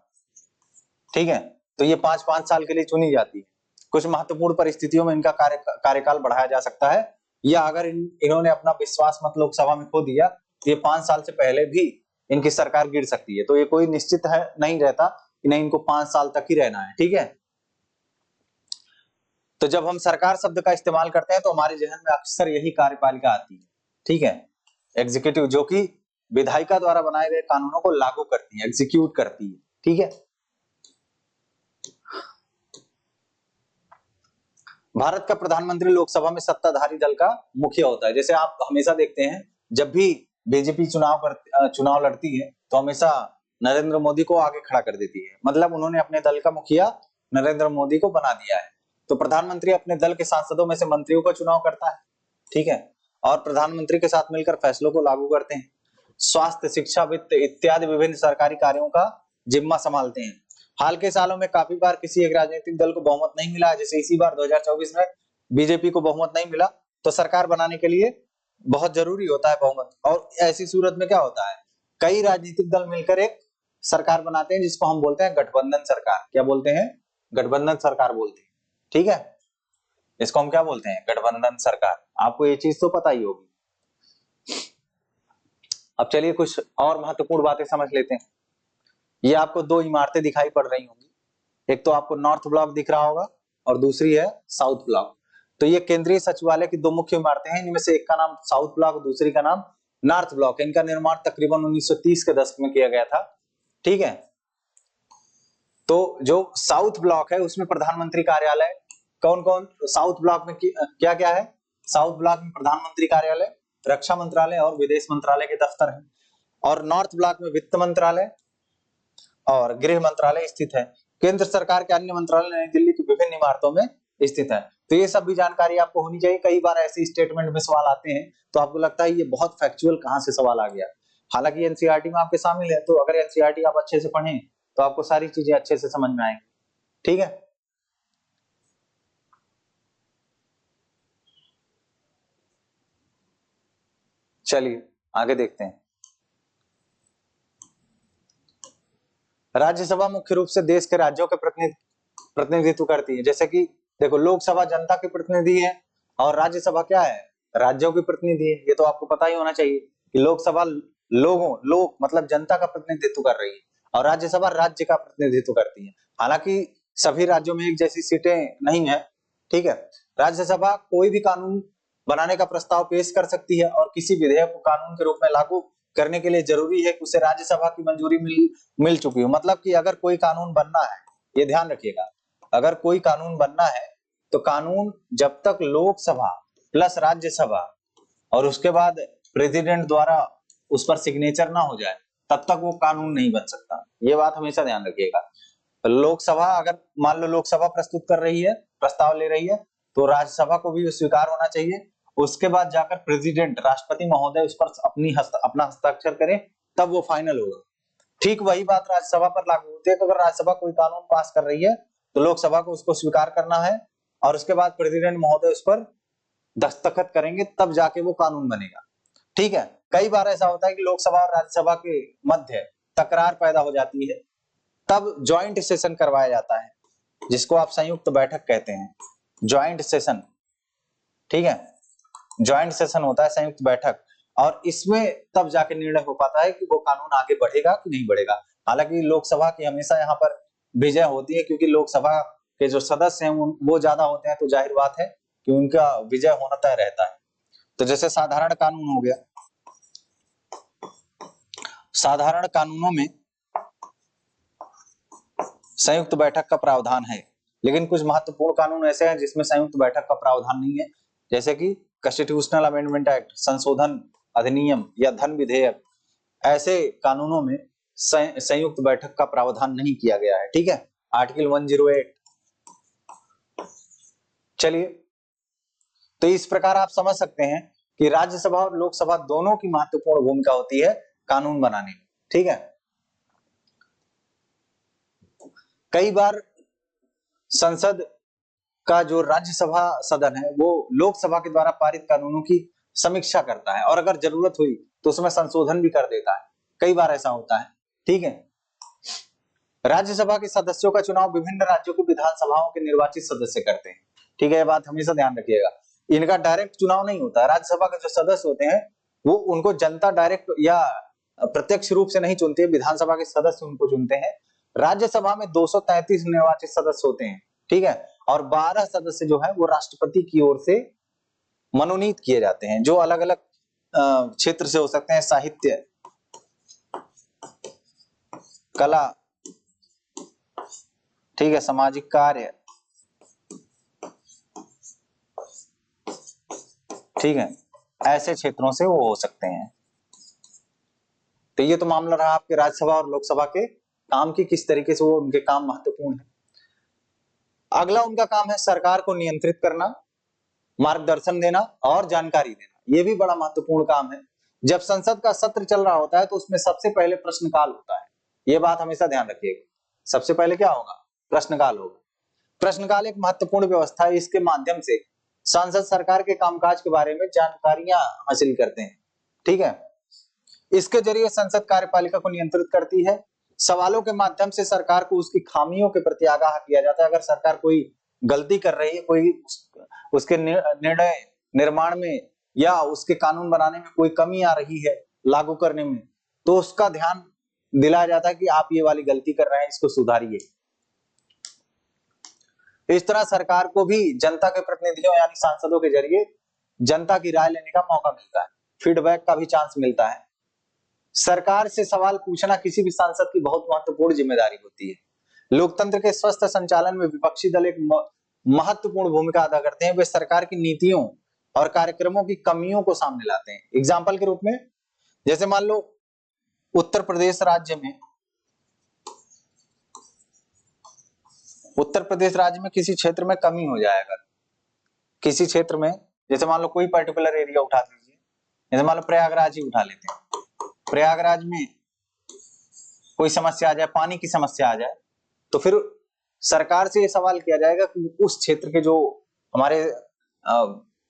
ठीक है। तो ये 5-5 साल के लिए चुनी जाती है। कुछ महत्वपूर्ण परिस्थितियों में इनका कार्यकाल बढ़ाया जा सकता है, या अगर इन्होंने अपना विश्वास मत लोकसभा में खो दिया तो ये 5 साल से पहले भी इनकी सरकार गिर सकती है। तो ये कोई निश्चित है नहीं रहता कि नहीं इनको 5 साल तक ही रहना है, ठीक है। तो जब हम सरकार शब्द का इस्तेमाल करते हैं तो हमारे जहन में अक्सर यही कार्यपालिका आती है, ठीक है, एग्जीक्यूटिव, जो कि विधायिका द्वारा बनाए गए कानूनों को लागू करती है, एग्जीक्यूट करती है, ठीक है। भारत का प्रधानमंत्री लोकसभा में सत्ताधारी दल का मुखिया होता है। जैसे आप हमेशा देखते हैं जब भी बीजेपी चुनाव लड़ती है तो हमेशा नरेंद्र मोदी को आगे खड़ा कर देती है, मतलब उन्होंने अपने दल का मुखिया नरेंद्र मोदी को बना दिया है। तो प्रधानमंत्री अपने दल के सांसदों में से मंत्रियों का चुनाव करता है, ठीक है, और प्रधानमंत्री के साथ मिलकर फैसलों को लागू करते हैं। स्वास्थ्य, शिक्षा, वित्त इत्यादि विभिन्न सरकारी कार्यों का जिम्मा संभालते हैं। हाल के सालों में काफी बार किसी एक राजनीतिक दल को बहुमत नहीं मिला, जैसे इसी बार 2024 में बीजेपी को बहुमत नहीं मिला। तो सरकार बनाने के लिए बहुत जरूरी होता है बहुमत, और ऐसी सूरत में क्या होता है, कई राजनीतिक दल मिलकर एक सरकार बनाते हैं जिसको हम बोलते हैं गठबंधन सरकार। क्या बोलते हैं, गठबंधन सरकार बोलते हैं, ठीक है, इसको हम क्या बोलते हैं, गठबंधन सरकार। आपको ये चीज तो पता ही होगी। अब चलिए कुछ और महत्वपूर्ण बातें समझ लेते हैं। ये आपको दो इमारतें दिखाई पड़ रही होंगी, एक तो आपको नॉर्थ ब्लॉक दिख रहा होगा और दूसरी है साउथ ब्लॉक। तो ये केंद्रीय सचिवालय की दो मुख्य इमारतें हैं, इनमें से एक का नाम साउथ ब्लॉक, दूसरी का नाम नॉर्थ ब्लॉक है। इनका निर्माण तकरीबन 1930 के दशक में किया गया था, ठीक है। तो जो साउथ ब्लॉक है उसमें प्रधानमंत्री कार्यालय, कौन कौन साउथ ब्लॉक में क्या क्या है, साउथ ब्लॉक में प्रधानमंत्री कार्यालय, रक्षा मंत्रालय और विदेश मंत्रालय के दफ्तर हैं। और नॉर्थ ब्लॉक में वित्त मंत्रालय और गृह मंत्रालय स्थित है। केंद्र सरकार के अन्य मंत्रालय नई दिल्ली की विभिन्न इमारतों में स्थित है। तो ये सब भी जानकारी आपको होनी चाहिए। कई बार ऐसे स्टेटमेंट में सवाल आते हैं तो आपको लगता है ये बहुत फैक्चुअल कहां से सवाल आ गया, हालांकि एनसीईआरटी में आपके शामिल है। तो अगर एनसीईआरटी आप अच्छे से पढ़ें तो आपको सारी चीजें अच्छे से समझ में आएंगी, ठीक है। चलिए आगे देखते हैं। राज्यसभा मुख्य रूप से देश के राज्यों के प्रतिनिधित्व करती है। जैसे कि देखो, लोकसभा जनता के प्रतिनिधि है और राज्यसभा क्या है, राज्यों की प्रतिनिधि है। ये तो आपको पता ही होना चाहिए कि लोकसभा लोग मतलब जनता का प्रतिनिधित्व कर रही है और राज्यसभा राज्य का प्रतिनिधित्व करती है। हालांकि सभी राज्यों में एक जैसी सीटें नहीं है, ठीक है। राज्यसभा कोई भी कानून बनाने का प्रस्ताव पेश कर सकती है और किसी विधेयक को कानून के रूप में लागू करने के लिए जरूरी है कि उसे राज्यसभा की मंजूरी मिल चुकी हो। मतलब कि अगर कोई कानून बनना है, ये ध्यान रखिएगा, अगर कोई कानून बनना है तो कानून जब तक लोकसभा प्लस राज्यसभा और उसके बाद प्रेसिडेंट द्वारा उस पर सिग्नेचर ना हो जाए तब तक वो कानून नहीं बन सकता। ये बात हमेशा ध्यान रखिएगा। लोकसभा अगर मान लो लोकसभा प्रस्तुत कर रही है, प्रस्ताव ले रही है, तो राज्यसभा को भी स्वीकार होना चाहिए। उसके बाद जाकर प्रेसिडेंट राष्ट्रपति महोदय उस पर अपना हस्ताक्षर करें, तब वो फाइनल होगा। ठीक वही बात राज्यसभा पर लागू होती है। तो अगर राज्यसभा कोई कानून पास कर रही है तो लोकसभा को उसको स्वीकार करना है और उसके बाद प्रेसिडेंट महोदय उस पर दस्तखत करेंगे, तब जाके वो कानून बनेगा, ठीक है। कई बार ऐसा होता है कि लोकसभा और राज्यसभा के मध्य तकरार पैदा हो जाती है, तब ज्वाइंट सेशन करवाया जाता है, जिसको आप संयुक्त बैठक कहते हैं, ज्वाइंट सेशन। ठीक है, ज्वाइंट सेशन होता है, संयुक्त बैठक, और इसमें तब जाके निर्णय हो पाता है कि वो कानून आगे बढ़ेगा कि नहीं बढ़ेगा। हालांकि लोकसभा की हमेशा यहाँ पर विजय होती है, क्योंकि लोकसभा के जो सदस्य हैं वो ज्यादा होते हैं, तो जाहिर बात है कि उनका विजय होना तय रहता है। तो जैसे साधारण कानून हो गया, साधारण कानूनों में संयुक्त बैठक का प्रावधान है, लेकिन कुछ महत्वपूर्ण कानून ऐसे हैं जिसमें संयुक्त बैठक का प्रावधान नहीं है, जैसे कि कॉन्स्टिट्यूशनल अमेंडमेंट एक्ट, संशोधन अधिनियम या धन विधेयक। ऐसे कानूनों में संयुक्त बैठक का प्रावधान नहीं किया गया है। ठीक है, आर्टिकल 108। चलिए, तो इस प्रकार आप समझ सकते हैं कि राज्यसभा और लोकसभा दोनों की महत्वपूर्ण भूमिका होती है कानून बनाने में। ठीक है, कई बार संसद का जो राज्यसभा सदन है वो लोकसभा के द्वारा पारित कानूनों की समीक्षा करता है, और अगर जरूरत हुई तो उसमें संशोधन भी कर देता है। कई बार ऐसा होता है। ठीक है, राज्यसभा के सदस्यों का चुनाव विभिन्न राज्यों की विधानसभाओं के निर्वाचित सदस्य करते हैं। ठीक है, ये बात हमेशा ध्यान रखिएगा, इनका डायरेक्ट चुनाव नहीं होता। राज्यसभा के जो सदस्य होते हैं वो उनको जनता डायरेक्ट या प्रत्यक्ष रूप से नहीं चुनती है, विधानसभा के सदस्य उनको चुनते हैं। राज्यसभा में 233 निर्वाचित सदस्य होते हैं। ठीक है, और 12 सदस्य जो है वो राष्ट्रपति की ओर से मनोनीत किए जाते हैं, जो अलग अलग क्षेत्र से हो सकते हैं, साहित्य, कला, ठीक है, सामाजिक कार्य, ठीक है, ऐसे क्षेत्रों से वो हो सकते हैं। तो ये तो मामला रहा आपके राज्यसभा और लोकसभा के काम की, किस तरीके से वो उनके काम महत्वपूर्ण है। अगला उनका काम है सरकार को नियंत्रित करना, मार्गदर्शन देना और जानकारी देना। ये भी बड़ा महत्वपूर्ण काम है। जब संसद का सत्र चल रहा होता है तो उसमें सबसे पहले प्रश्नकाल होता है। ये बात हमेशा ध्यान रखिएगा, सबसे पहले क्या होगा? प्रश्नकाल होगा। प्रश्नकाल एक महत्वपूर्ण व्यवस्था है, इसके माध्यम से सांसद सरकार के कामकाज के बारे में जानकारियां हासिल करते हैं। ठीक है, इसके जरिए संसद कार्यपालिका को नियंत्रित करती है। सवालों के माध्यम से सरकार को उसकी खामियों के प्रति आगाह किया जाता है। अगर सरकार कोई गलती कर रही है, कोई उसके निर्णय निर्माण में या उसके कानून बनाने में कोई कमी आ रही है, लागू करने में, तो उसका ध्यान दिलाया जाता है कि आप ये वाली गलती कर रहे हैं, इसको सुधारिए। इस तरह सरकार को भी जनता के प्रतिनिधियों यानी सांसदों के जरिए जनता की राय लेने का मौका मिलता है, फीडबैक का भी चांस मिलता है। सरकार से सवाल पूछना किसी भी सांसद की बहुत महत्वपूर्ण जिम्मेदारी होती है। लोकतंत्र के स्वस्थ संचालन में विपक्षी दल एक महत्वपूर्ण भूमिका अदा करते हैं। वे सरकार की नीतियों और कार्यक्रमों की कमियों को सामने लाते हैं। एग्जाम्पल के रूप में, जैसे मान लो उत्तर प्रदेश राज्य में किसी क्षेत्र में कमी हो जाए, अगर किसी क्षेत्र में, जैसे मान लो कोई पर्टिकुलर एरिया उठा लीजिए, जैसे मान लो प्रयागराज ही उठा लेते हैं, प्रयागराज में कोई समस्या आ जाए, पानी की समस्या आ जाए, तो फिर सरकार से ये सवाल किया जाएगा कि उस क्षेत्र के जो हमारे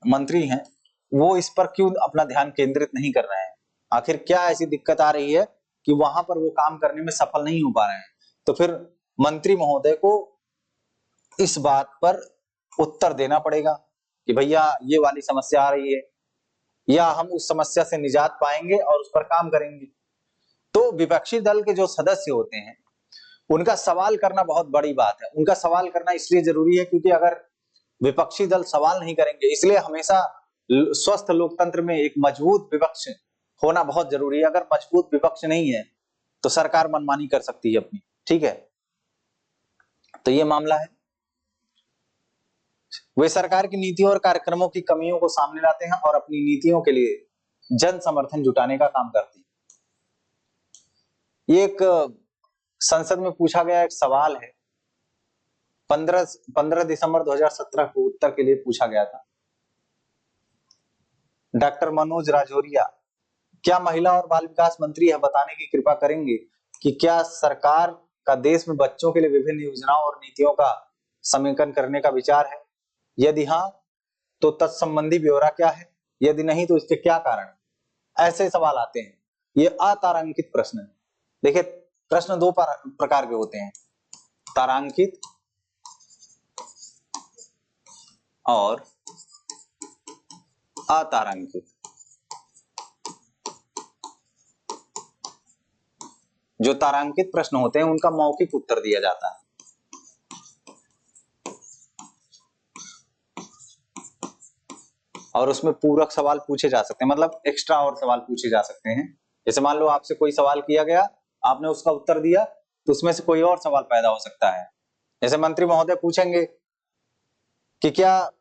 मंत्री हैं वो इस पर क्यों अपना ध्यान केंद्रित नहीं कर रहे हैं, आखिर क्या ऐसी दिक्कत आ रही है कि वहां पर वो काम करने में सफल नहीं हो पा रहे हैं। तो फिर मंत्री महोदय को इस बात पर उत्तर देना पड़ेगा कि भैया ये वाली समस्या आ रही है, या हम उस समस्या से निजात पाएंगे और उस पर काम करेंगे। तो विपक्षी दल के जो सदस्य होते हैं उनका सवाल करना बहुत बड़ी बात है। उनका सवाल करना इसलिए जरूरी है क्योंकि अगर विपक्षी दल सवाल नहीं करेंगे, इसलिए हमेशा स्वस्थ लोकतंत्र में एक मजबूत विपक्ष होना बहुत जरूरी है। अगर मजबूत विपक्ष नहीं है तो सरकार मनमानी कर सकती है अपनी। ठीक है, तो ये मामला है। वे सरकार की नीतियों और कार्यक्रमों की कमियों को सामने लाते हैं और अपनी नीतियों के लिए जन समर्थन जुटाने का काम करते हैं। ये एक संसद में पूछा गया एक सवाल है, 15 दिसंबर 2017 को उत्तर के लिए पूछा गया था। डॉक्टर मनोज राजौरिया, क्या महिला और बाल विकास मंत्री यह बताने की कृपा करेंगे कि क्या सरकार का देश में बच्चों के लिए विभिन्न योजनाओं और नीतियों का समेकन करने का विचार है? यदि हाँ, तो तत्संबंधी ब्यौरा क्या है? यदि नहीं, तो इसके क्या कारण? ऐसे सवाल आते हैं। ये अतारांकित प्रश्न है। देखिए प्रश्न दो प्रकार के होते हैं, तारांकित और अतारांकित। जो तारांकित प्रश्न होते हैं उनका मौखिक उत्तर दिया जाता है, और उसमें पूरक सवाल पूछे जा सकते हैं, मतलब एक्स्ट्रा और सवाल पूछे जा सकते हैं। जैसे मान लो आपसे कोई सवाल किया गया, आपने उसका उत्तर दिया, तो उसमें से कोई और सवाल पैदा हो सकता है। जैसे मंत्री महोदय पूछेंगे कि क्या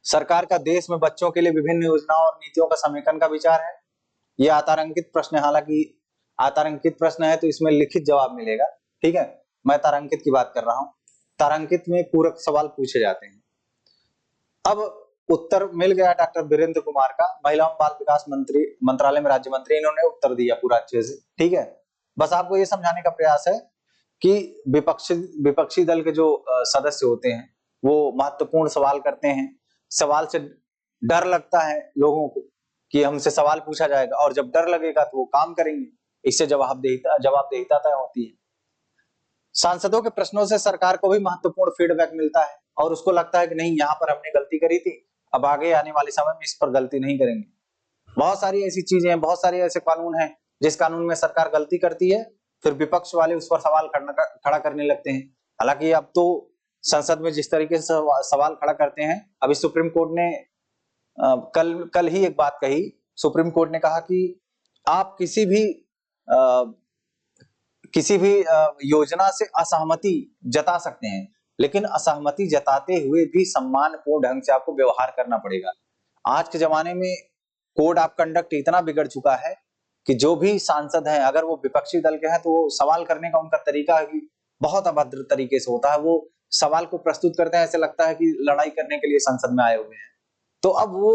सरकार का देश में बच्चों के लिए विभिन्न योजनाओं और नीतियों का समेकन का विचार है। ये आतारांकित प्रश्न है, हालांकि आतारांकित प्रश्न है तो इसमें लिखित जवाब मिलेगा, ठीक है। मैं तारांकित की बात कर रहा हूं। तारांकित में पूरक सवाल पूछे जाते हैं। अब उत्तर मिल गया डॉक्टर वीरेंद्र कुमार का, महिला एवं बाल विकास मंत्री मंत्रालय में राज्य मंत्री, इन्होंने उत्तर दिया पूरा अच्छे से, ठीक है। बस आपको ये समझाने का प्रयास है कि विपक्षी दल के जो सदस्य होते हैं वो महत्वपूर्ण सवाल करते हैं। सवाल से डर लगता है लोगों को कि हमसे सवाल पूछा जाएगा, और जब डर लगेगा तो वो काम करेंगे, इससे जवाबदेहिता तय होती है। सांसदों के प्रश्नों से सरकार को भी महत्वपूर्ण फीडबैक मिलता है और उसको लगता है कि नहीं, यहाँ पर हमने गलती करी थी, अब आगे आने वाले समय में इस पर गलती नहीं करेंगे। बहुत सारी ऐसी चीजें हैं, बहुत सारे ऐसे कानून हैं जिस कानून में सरकार गलती करती है, फिर विपक्ष वाले उस पर सवाल खड़ा करने लगते हैं। हालांकि अब तो संसद में जिस तरीके से सवाल खड़ा करते हैं, अभी सुप्रीम कोर्ट ने कल ही एक बात कही। सुप्रीम कोर्ट ने कहा कि आप किसी भी योजना से असहमति जता सकते हैं, लेकिन असहमति जताते हुए भी सम्मानपूर्ण ढंग से आपको व्यवहार करना पड़ेगा। आज के जमाने में कोड ऑफ कंडक्ट इतना बिगड़ चुका है कि जो भी सांसद हैं, अगर वो विपक्षी दल के हैं, तो वो सवाल करने का उनका तरीका ही बहुत अभद्र तरीके से होता है। वो सवाल को प्रस्तुत करते हैं, ऐसे लगता है कि लड़ाई करने के लिए संसद में आए हुए हैं। तो अब वो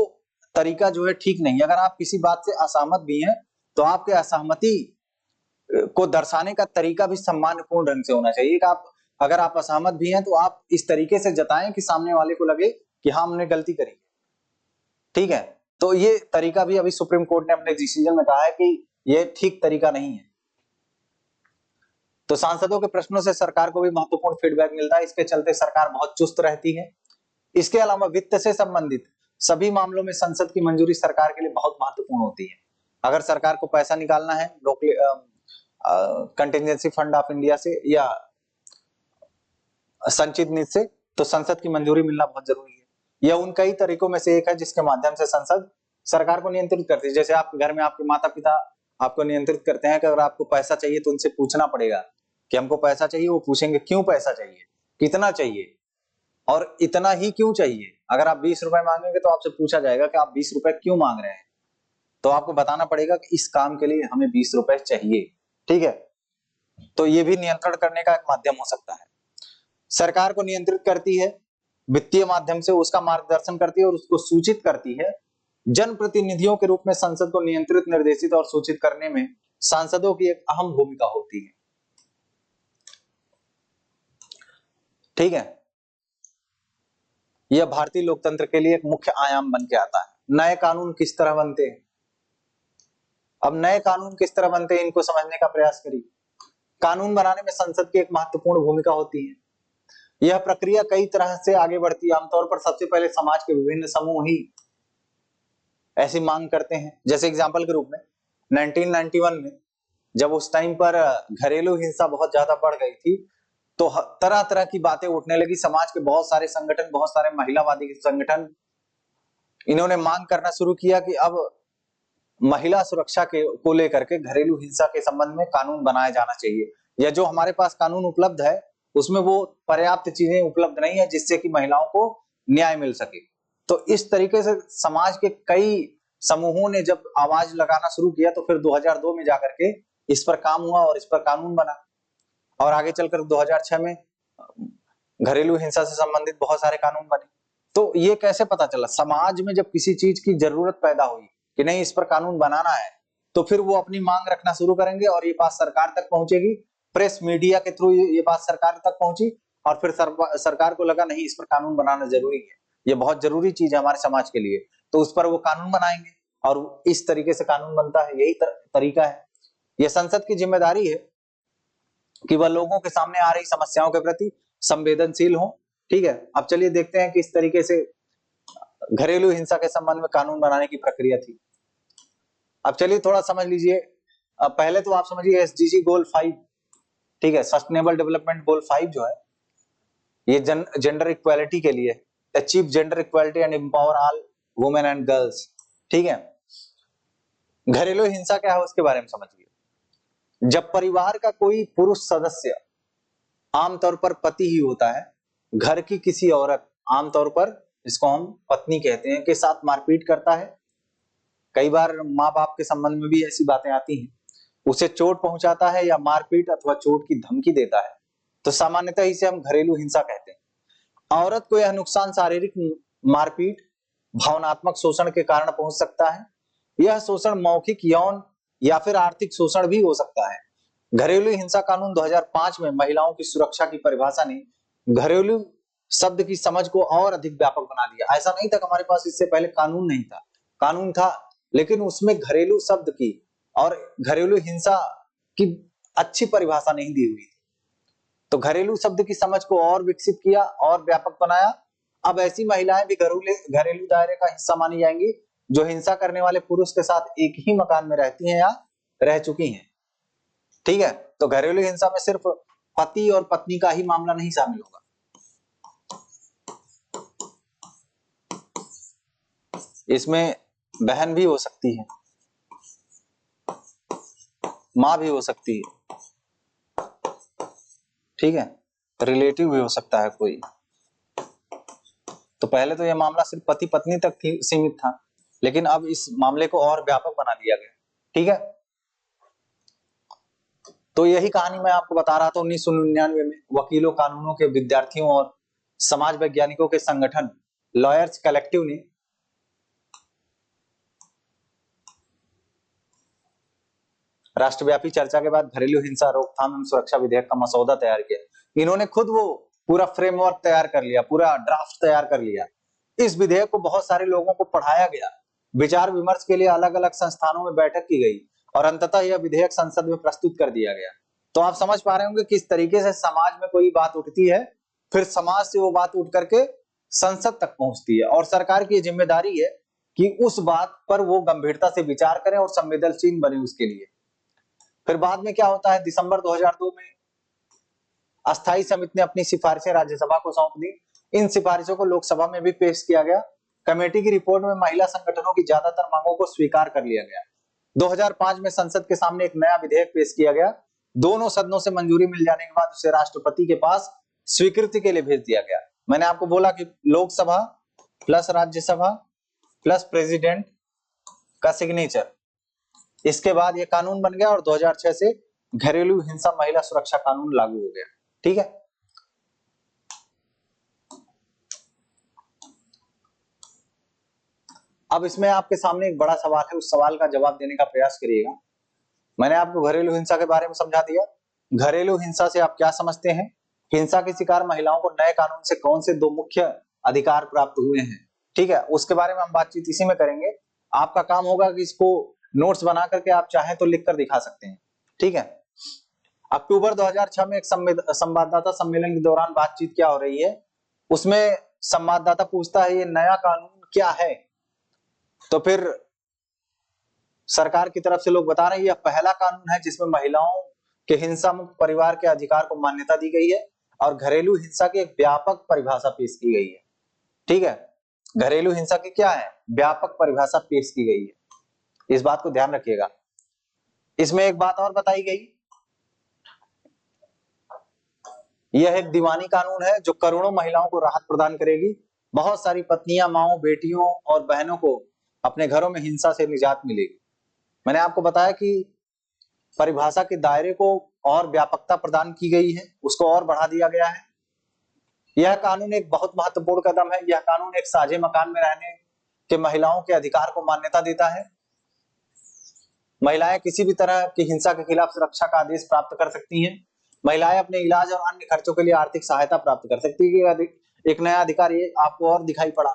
तरीका जो है ठीक नहीं है। अगर आप किसी बात से असहमत भी हैं, तो आपके असहमति को दर्शाने का तरीका भी सम्मानपूर्ण ढंग से होना चाहिए। कि आप अगर आप असहमत भी हैं तो आप इस तरीके से जताएं कि सामने वाले को लगे कि हाँ, हमने गलती करी, ठीक है। तो ये तरीका भी अभी सुप्रीम कोर्ट ने अपने डिसीजन में कहा है कि ये ठीक तरीका नहीं है। तो सांसदों के प्रश्नों से सरकार को भी महत्वपूर्ण फीडबैक मिलता है, इसके चलते सरकार बहुत चुस्त रहती है। इसके अलावा वित्त से संबंधित सभी मामलों में संसद की मंजूरी सरकार के लिए बहुत महत्वपूर्ण होती है। अगर सरकार को पैसा निकालना है कंटिजेंसी फंड ऑफ इंडिया से या संचित निधि से, तो संसद की मंजूरी मिलना बहुत जरूरी है। यह उन कई तरीकों में से एक है जिसके माध्यम से संसद सरकार को नियंत्रित करती है। जैसे आपके घर में आपके माता पिता आपको नियंत्रित करते हैं कि अगर आपको पैसा चाहिए तो उनसे पूछना पड़ेगा कि हमको पैसा चाहिए। वो पूछेंगे क्यों पैसा चाहिए, कितना चाहिए, और इतना ही क्यों चाहिए। अगर आप 20 रुपए मांगेंगे तो आपसे पूछा जाएगा कि आप 20 रुपए क्यों मांग रहे हैं, तो आपको बताना पड़ेगा कि इस काम के लिए हमें 20 रुपए चाहिए, ठीक है। तो ये भी नियंत्रण करने का एक माध्यम हो सकता है। सरकार को नियंत्रित करती है वित्तीय माध्यम से, उसका मार्गदर्शन करती है और उसको सूचित करती है। जनप्रतिनिधियों के रूप में संसद को नियंत्रित, निर्देशित और सूचित करने में सांसदों की एक अहम भूमिका होती है, ठीक है। यह भारतीय लोकतंत्र के लिए एक मुख्य आयाम बन के आता है। नए कानून किस तरह बनते हैं, अब नए कानून किस तरह बनते हैं इनको समझने का प्रयास करिए। कानून बनाने में संसद की एक महत्वपूर्ण भूमिका होती है। यह प्रक्रिया कई तरह से आगे बढ़ती है। आमतौर पर सबसे पहले समाज के विभिन्न समूह ही ऐसी मांग करते हैं। जैसे एग्जांपल के रूप में 1991 में जब उस टाइम पर घरेलू हिंसा बहुत ज्यादा बढ़ गई थी, तो तरह तरह की बातें उठने लगी। समाज के बहुत सारे संगठन, बहुत सारे महिलावादी संगठन, इन्होंने मांग करना शुरू किया कि अब महिला सुरक्षा को लेकर के, घरेलू हिंसा के संबंध में कानून बनाया जाना चाहिए, या जो हमारे पास कानून उपलब्ध है उसमें वो पर्याप्त चीजें उपलब्ध नहीं है जिससे कि महिलाओं को न्याय मिल सके। तो इस तरीके से समाज के कई समूहों ने जब आवाज लगाना शुरू किया, तो फिर 2002 में जाकर के इस पर काम हुआ और इस पर कानून बना, और आगे चलकर 2006 में घरेलू हिंसा से संबंधित बहुत सारे कानून बने। तो ये कैसे पता चला, समाज में जब किसी चीज की जरूरत पैदा हुई कि नहीं इस पर कानून बनाना है, तो फिर वो अपनी मांग रखना शुरू करेंगे और ये बात सरकार तक पहुंचेगी। प्रेस मीडिया के थ्रू ये बात सरकार तक पहुंची, और फिर सरकार को लगा नहीं, इस पर कानून बनाना जरूरी है, ये बहुत जरूरी चीज है हमारे समाज के लिए, तो उस पर वो कानून बनाएंगे और इस तरीके से कानून बनता है। यही तरीका है। यह संसद की जिम्मेदारी है कि वह लोगों के सामने आ रही समस्याओं के प्रति संवेदनशील हो। ठीक है, अब चलिए देखते हैं कि इस तरीके से घरेलू हिंसा के संबंध में कानून बनाने की प्रक्रिया थी। अब चलिए थोड़ा समझ लीजिए। अब पहले तो आप समझिए एसडीजी गोल 5, ठीक है, सस्टेनेबल डेवलपमेंट गोल 5 जो है ये जेंडर इक्वालिटी के लिए, achieve gender equality and empower all women and girls. ठीक है, घरेलू हिंसा क्या है उसके बारे में समझिए। जब परिवार का कोई पुरुष सदस्य, आमतौर पर पति ही होता है, घर की किसी औरत, आमतौर पर इसको हम पत्नी कहते हैं, के साथ मारपीट करता है, कई बार माँ बाप के संबंध में भी ऐसी बातें आती हैं, उसे चोट पहुंचाता है या मारपीट अथवा चोट की धमकी देता है, तो सामान्यतः इसे हम घरेलू हिंसा कहते हैं। औरत को यह नुकसान शारीरिक मारपीट, भावनात्मक शोषण के कारण पहुंच सकता है। यह शोषण मौखिक, यौन या फिर आर्थिक शोषण भी हो सकता है। घरेलू हिंसा कानून 2005 में महिलाओं की सुरक्षा की परिभाषा ने घरेलू शब्द की समझ को और अधिक व्यापक बना दिया। ऐसा नहीं था कि हमारे पास इससे पहले कानून नहीं था, कानून था, लेकिन उसमें घरेलू शब्द की और घरेलू हिंसा की अच्छी परिभाषा नहीं दी हुई थी। तो घरेलू शब्द की समझ को और विकसित किया और व्यापक बनाया। अब ऐसी महिलाएं भी घरेलू दायरे का हिस्सा मानी जाएंगी जो हिंसा करने वाले पुरुष के साथ एक ही मकान में रहती हैं या रह चुकी हैं। ठीक है, तो घरेलू हिंसा में सिर्फ पति और पत्नी का ही मामला नहीं शामिल होगा, इसमें बहन भी हो सकती है, मां भी हो सकती है, ठीक है, रिलेटिव भी हो सकता है कोई। तो पहले तो यह मामला सिर्फ पति पत्नी तक सीमित था, लेकिन अब इस मामले को और व्यापक बना दिया गया। ठीक है, तो यही कहानी मैं आपको बता रहा था। 1999 में वकीलों, कानूनों के विद्यार्थियों और समाज वैज्ञानिकों के संगठन लॉयर्स कलेक्टिव ने राष्ट्रव्यापी चर्चा के बाद घरेलू हिंसा रोकथाम एवं सुरक्षा विधेयक का मसौदा तैयार किया। इन्होंने खुद वो पूरा फ्रेमवर्क तैयार कर लिया, पूरा ड्राफ्ट तैयार कर लिया। इस विधेयक को बहुत सारे लोगों को पढ़ाया गया, विचार विमर्श के लिए अलग अलग संस्थानों में बैठक की गई और अंततः यह विधेयक संसद में प्रस्तुत कर दिया गया। तो आप समझ पा रहे होंगे किस तरीके से समाज में कोई बात उठती है, फिर समाज से वो बात उठ करके संसद तक पहुंचती है और सरकार की जिम्मेदारी है कि उस बात पर वो गंभीरता से विचार करें और संवेदनशील बने उसके लिए। फिर बाद में क्या होता है, दिसंबर 2002 में अस्थायी समिति ने अपनी सिफारिशें राज्यसभा को सौंप दी। इन सिफारिशों को लोकसभा में भी पेश किया गया। कमेटी की रिपोर्ट में महिला संगठनों की ज्यादातर मांगों को स्वीकार कर लिया गया। 2005 में संसद के सामने एक नया विधेयक पेश किया गया। दोनों सदनों से मंजूरी मिल जाने के बाद उसे राष्ट्रपति के पास स्वीकृति के लिए भेज दिया गया। मैंने आपको बोला कि Lok Sabha plus Rajya Sabha plus president का सिग्नेचर, इसके बाद ये कानून बन गया और 2006 से घरेलू हिंसा महिला सुरक्षा कानून लागू हो गया। ठीक है, अब इसमें आपके सामने एक बड़ा सवाल है, उस सवाल का जवाब देने का प्रयास करिएगा। मैंने आपको घरेलू हिंसा के बारे में समझा दिया। घरेलू हिंसा से आप क्या समझते हैं? हिंसा की शिकार महिलाओं को नए कानून से कौन से दो मुख्य अधिकार प्राप्त हुए हैं? ठीक है, उसके बारे में हम बातचीत इसी में करेंगे। आपका काम होगा कि इसको नोट्स बना करके आप चाहें तो लिख कर दिखा सकते हैं। ठीक है, अक्टूबर 2006 में एक संवाददाता सम्मेलन के दौरान बातचीत क्या हो रही है, उसमें संवाददाता पूछता है ये नया कानून क्या है, तो फिर सरकार की तरफ से लोग बता रहे हैं यह पहला कानून है जिसमें महिलाओं के हिंसा मुक्त परिवार के अधिकार को मान्यता दी गई है और घरेलू हिंसा की एक व्यापक परिभाषा पेश की गई है। ठीक है, घरेलू हिंसा की क्या है, व्यापक परिभाषा पेश की गई है, इस बात को ध्यान रखिएगा। इसमें एक बात और बताई गई, यह एक दीवानी कानून है जो करोड़ों महिलाओं को राहत प्रदान करेगी। बहुत सारी पत्नियां, माओ, बेटियों और बहनों को अपने घरों में हिंसा से निजात मिलेगी। मैंने आपको बताया कि परिभाषा के दायरे को और व्यापकता प्रदान की गई है, उसको और बढ़ा दिया गया है। यह कानून एक बहुत महत्वपूर्ण कदम है। यह कानून एक साझे मकान में रहने के महिलाओं के अधिकार को मान्यता देता है। महिलाएं किसी भी तरह की हिंसा के खिलाफ सुरक्षा का आदेश प्राप्त कर सकती हैं। महिलाएं अपने इलाज और अन्य खर्चों के लिए आर्थिक सहायता प्राप्त कर सकती है। एक नया अधिकार ये आपको और दिखाई पड़ा।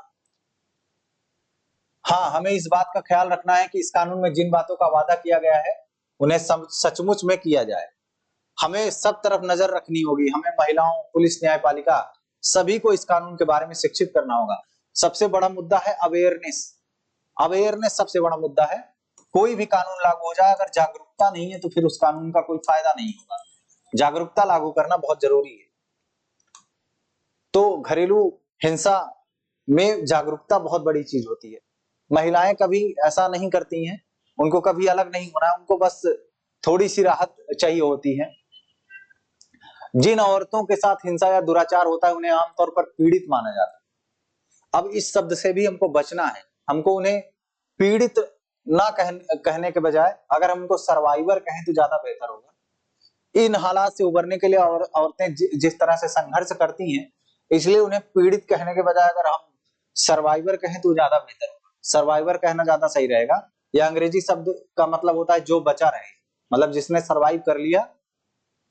हाँ, हमें इस बात का ख्याल रखना है कि इस कानून में जिन बातों का वादा किया गया है उन्हें सचमुच में किया जाए। हमें सब तरफ नजर रखनी होगी, हमें महिलाओं, पुलिस, न्यायपालिका सभी को इस कानून के बारे में शिक्षित करना होगा। सबसे बड़ा मुद्दा है अवेयरनेस। अवेयरनेस सबसे बड़ा मुद्दा है। कोई भी कानून लागू हो जाए, अगर जागरूकता नहीं है तो फिर उस कानून का कोई फायदा नहीं होगा। जागरूकता लागू करना बहुत जरूरी है। तो घरेलू हिंसा में जागरूकता बहुत बड़ी चीज होती है। महिलाएं कभी ऐसा नहीं करती हैं, उनको कभी अलग नहीं होना है, उनको बस थोड़ी सी राहत चाहिए होती है। जिन औरतों के साथ हिंसा या दुराचार होता है उन्हें आमतौर पर पीड़ित माना जाता है। अब इस शब्द से भी हमको बचना है। हमको उन्हें पीड़ित ना कहने के बजाय अगर हम उनको सर्वाइवर कहें तो ज्यादा बेहतर होगा। इन हालात से उबरने के लिए औरतें जिस तरह से संघर्ष करती हैं, इसलिए उन्हें पीड़ित कहने के बजाय अगर हम सर्वाइवर कहें तो ज्यादा बेहतर होगा। सर्वाइवर कहना ज्यादा सही रहेगा। यह अंग्रेजी शब्द का मतलब होता है जो बचा रहे, मतलब जिसने सर्वाइव कर लिया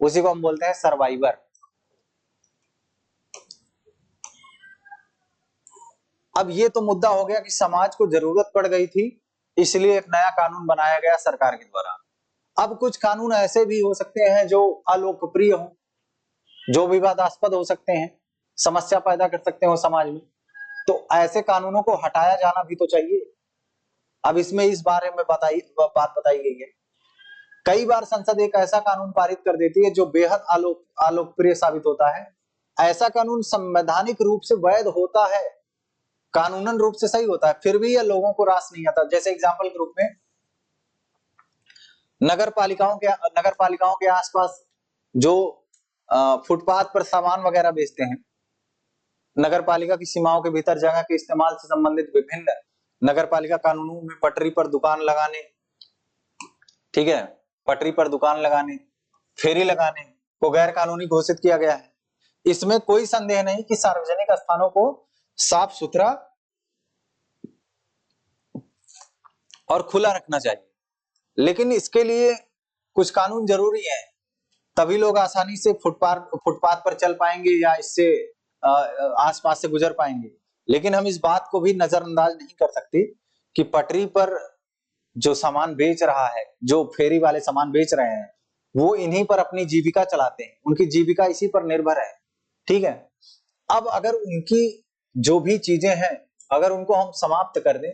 उसी को हम बोलते हैं सर्वाइवर। अब ये तो मुद्दा हो गया कि समाज को जरूरत पड़ गई थी, इसलिए एक नया कानून बनाया गया सरकार के द्वारा। अब कुछ कानून ऐसे भी हो सकते हैं जो अलोकप्रिय हो, जो विवादास्पद हो सकते हैं, समस्या पैदा कर सकते हो समाज में, तो ऐसे कानूनों को हटाया जाना भी तो चाहिए। अब इसमें इस बारे में बात बताई गई है। कई बार संसद एक ऐसा कानून पारित कर देती है जो बेहद अलोकप्रिय साबित होता है। ऐसा कानून संवैधानिक रूप से वैध होता है, कानूनन रूप से सही होता है, फिर भी यह लोगों को रास नहीं आता। जैसे एग्जाम्पल के रूप में नगर पालिकाओं के आसपास जो फुटपाथ पर सामान वगैरह बेचते हैं, नगर पालिका की सीमाओं के भीतर जगह के इस्तेमाल से संबंधित विभिन्न नगर पालिका कानूनों में पटरी पर दुकान लगाने, ठीक है, पटरी पर दुकान लगाने, फेरी लगाने को गैर कानूनी घोषित किया गया है। इसमें कोई संदेह नहीं कि सार्वजनिक स्थानों को साफ सुथरा और खुला रखना चाहिए, लेकिन इसके लिए कुछ कानून जरूरी है, तभी लोग आसानी से फुटपाथ पर चल पाएंगे या इससे आसपास से गुजर पाएंगे। लेकिन हम इस बात को भी नजरअंदाज नहीं कर सकते कि पटरी पर जो सामान बेच रहा है, जो फेरी वाले सामान बेच रहे हैं, वो इन्हीं पर अपनी जीविका चलाते हैं, उनकी जीविका इसी पर निर्भर है, ठीक है। अब अगर उनकी जो भी चीजें हैं, अगर उनको हम समाप्त कर दें,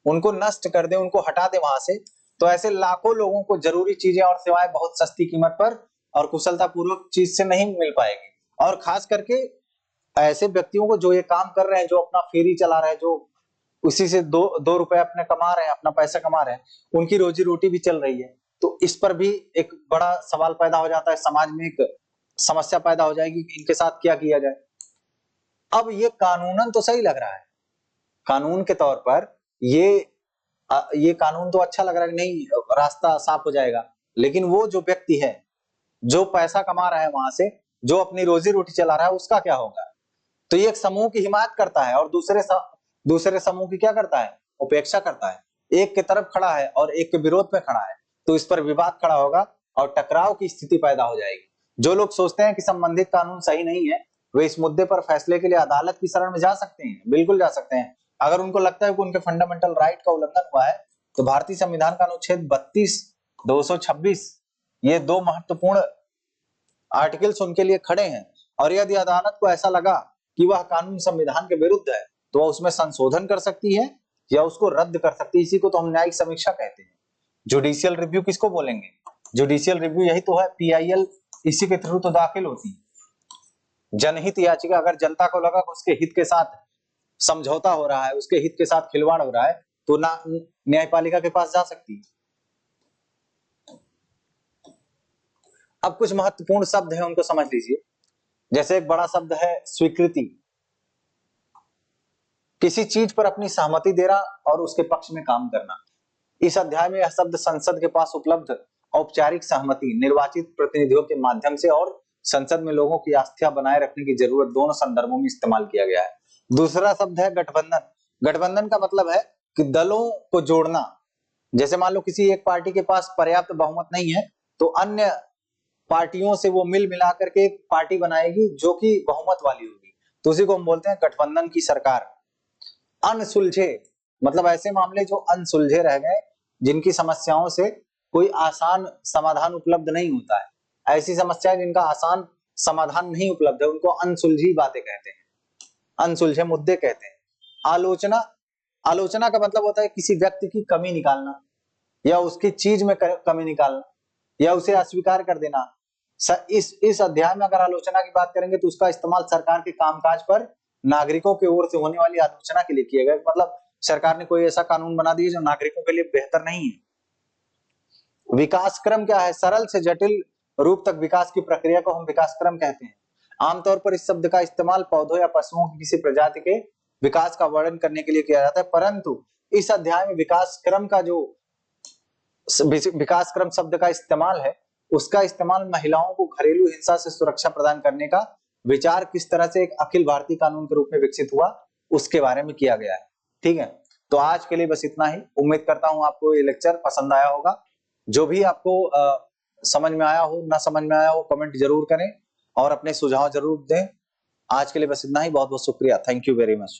उनको नष्ट कर दें, उनको हटा दें वहां से, तो ऐसे लाखों लोगों को जरूरी चीजें और सेवाएं बहुत सस्ती कीमत पर और कुशलता पूर्वक चीज से नहीं मिल पाएगी। और खास करके ऐसे व्यक्तियों को जो ये काम कर रहे हैं, जो अपना फेरी चला रहे हैं, जो उसी से दो रुपए अपने कमा रहे हैं, अपना पैसा कमा रहे हैं, उनकी रोजी रोटी भी चल रही है, तो इस पर भी एक बड़ा सवाल पैदा हो जाता है। समाज में एक समस्या पैदा हो जाएगी कि इनके साथ क्या किया जाए। अब ये कानूनन तो सही लग रहा है, कानून के तौर पर ये कानून तो अच्छा लग रहा है कि नहीं, रास्ता साफ हो जाएगा, लेकिन वो जो व्यक्ति है जो पैसा कमा रहा है वहां से, जो अपनी रोजी रोटी चला रहा है, उसका क्या होगा। तो ये एक समूह की हिमायत करता है और दूसरे समूह की क्या करता है, उपेक्षा करता है। एक के तरफ खड़ा है और एक के विरोध में खड़ा है, तो इस पर विवाद खड़ा होगा और टकराव की स्थिति पैदा हो जाएगी। जो लोग सोचते हैं कि संबंधित कानून सही नहीं है, वे इस मुद्दे पर फैसले के लिए अदालत की शरण में जा सकते हैं, बिल्कुल जा सकते हैं। अगर उनको लगता है कि उनके फंडामेंटल राइट का उल्लंघन हुआ है, तो भारतीय संविधान का अनुच्छेद 32, 226 ये दो महत्वपूर्ण आर्टिकल्स उनके लिए खड़े हैं। और यदि अदालत को ऐसा लगा कि वह कानून संविधान के विरुद्ध है, तो वह उसमें संशोधन कर सकती है या उसको रद्द कर सकती है। इसी को तो हम न्यायिक समीक्षा कहते हैं। जुडिशियल रिव्यू किसको बोलेंगे, जुडिशियल रिव्यू यही तो है, PIL इसी के थ्रू तो दाखिल होती है। जनहित याचिका, अगर जनता को लगा कि उसके हित के साथ समझौता हो रहा है, उसके हित के साथ खिलवाड़ हो रहा है, तो ना न्यायपालिका के पास जा सकती है। अब कुछ महत्वपूर्ण शब्द हैं, उनको समझ लीजिए। जैसे एक बड़ा शब्द है स्वीकृति, किसी चीज पर अपनी सहमति देना और उसके पक्ष में काम करना। इस अध्याय में यह शब्द संसद के पास उपलब्ध औपचारिक सहमति, निर्वाचित प्रतिनिधियों के माध्यम से और संसद में लोगों की आस्था बनाए रखने की जरूरत, दोनों संदर्भों में इस्तेमाल किया गया है। दूसरा शब्द है गठबंधन। गठबंधन का मतलब है कि दलों को जोड़ना। जैसे मान लो किसी एक पार्टी के पास पर्याप्त बहुमत नहीं है, तो अन्य पार्टियों से वो मिल मिला करके एक पार्टी बनाएगी जो कि बहुमत वाली होगी, तो उसी को हम बोलते हैं गठबंधन की सरकार। अनसुलझे मतलब ऐसे मामले जो अनसुलझे रह गए, जिनकी समस्याओं से कोई आसान समाधान उपलब्ध नहीं होता है। ऐसी समस्याएं जिनका आसान समाधान नहीं उपलब्ध है उनको अनसुलझी बातें कहते हैं, अनसुलझे मुद्दे कहते हैं। आलोचना, आलोचना का मतलब होता है किसी व्यक्ति की कमी निकालना या उसकी चीज में कमी निकालना या उसे अस्वीकार कर देना। इस अध्याय में अगर आलोचना की बात करेंगे तो उसका इस्तेमाल सरकार के कामकाज पर नागरिकों की ओर से होने वाली आलोचना के लिए किया गया। मतलब सरकार ने कोई ऐसा कानून बना दिया जो नागरिकों के लिए बेहतर नहीं है। विकास क्रम क्या है? सरल से जटिल रूप तक विकास की प्रक्रिया को हम विकास क्रम कहते हैं। आमतौर पर इस शब्द का इस्तेमाल पौधों या पशुओं की किसी प्रजाति के विकास का वर्णन करने के लिए किया जाता है, परंतु इस अध्याय में विकास क्रम का जो विकास क्रम शब्द का इस्तेमाल है उसका इस्तेमाल महिलाओं को घरेलू हिंसा से सुरक्षा प्रदान करने का विचार किस तरह से एक अखिल भारतीय कानून के रूप में विकसित हुआ उसके बारे में किया गया है। ठीक है, तो आज के लिए बस इतना ही। उम्मीद करता हूं आपको ये लेक्चर पसंद आया होगा। जो भी आपको समझ में आया हो, ना समझ में आया हो, कमेंट जरूर करें और अपने सुझाव जरूर दें। आज के लिए बस इतना ही। बहुत बहुत शुक्रिया। Thank you very much.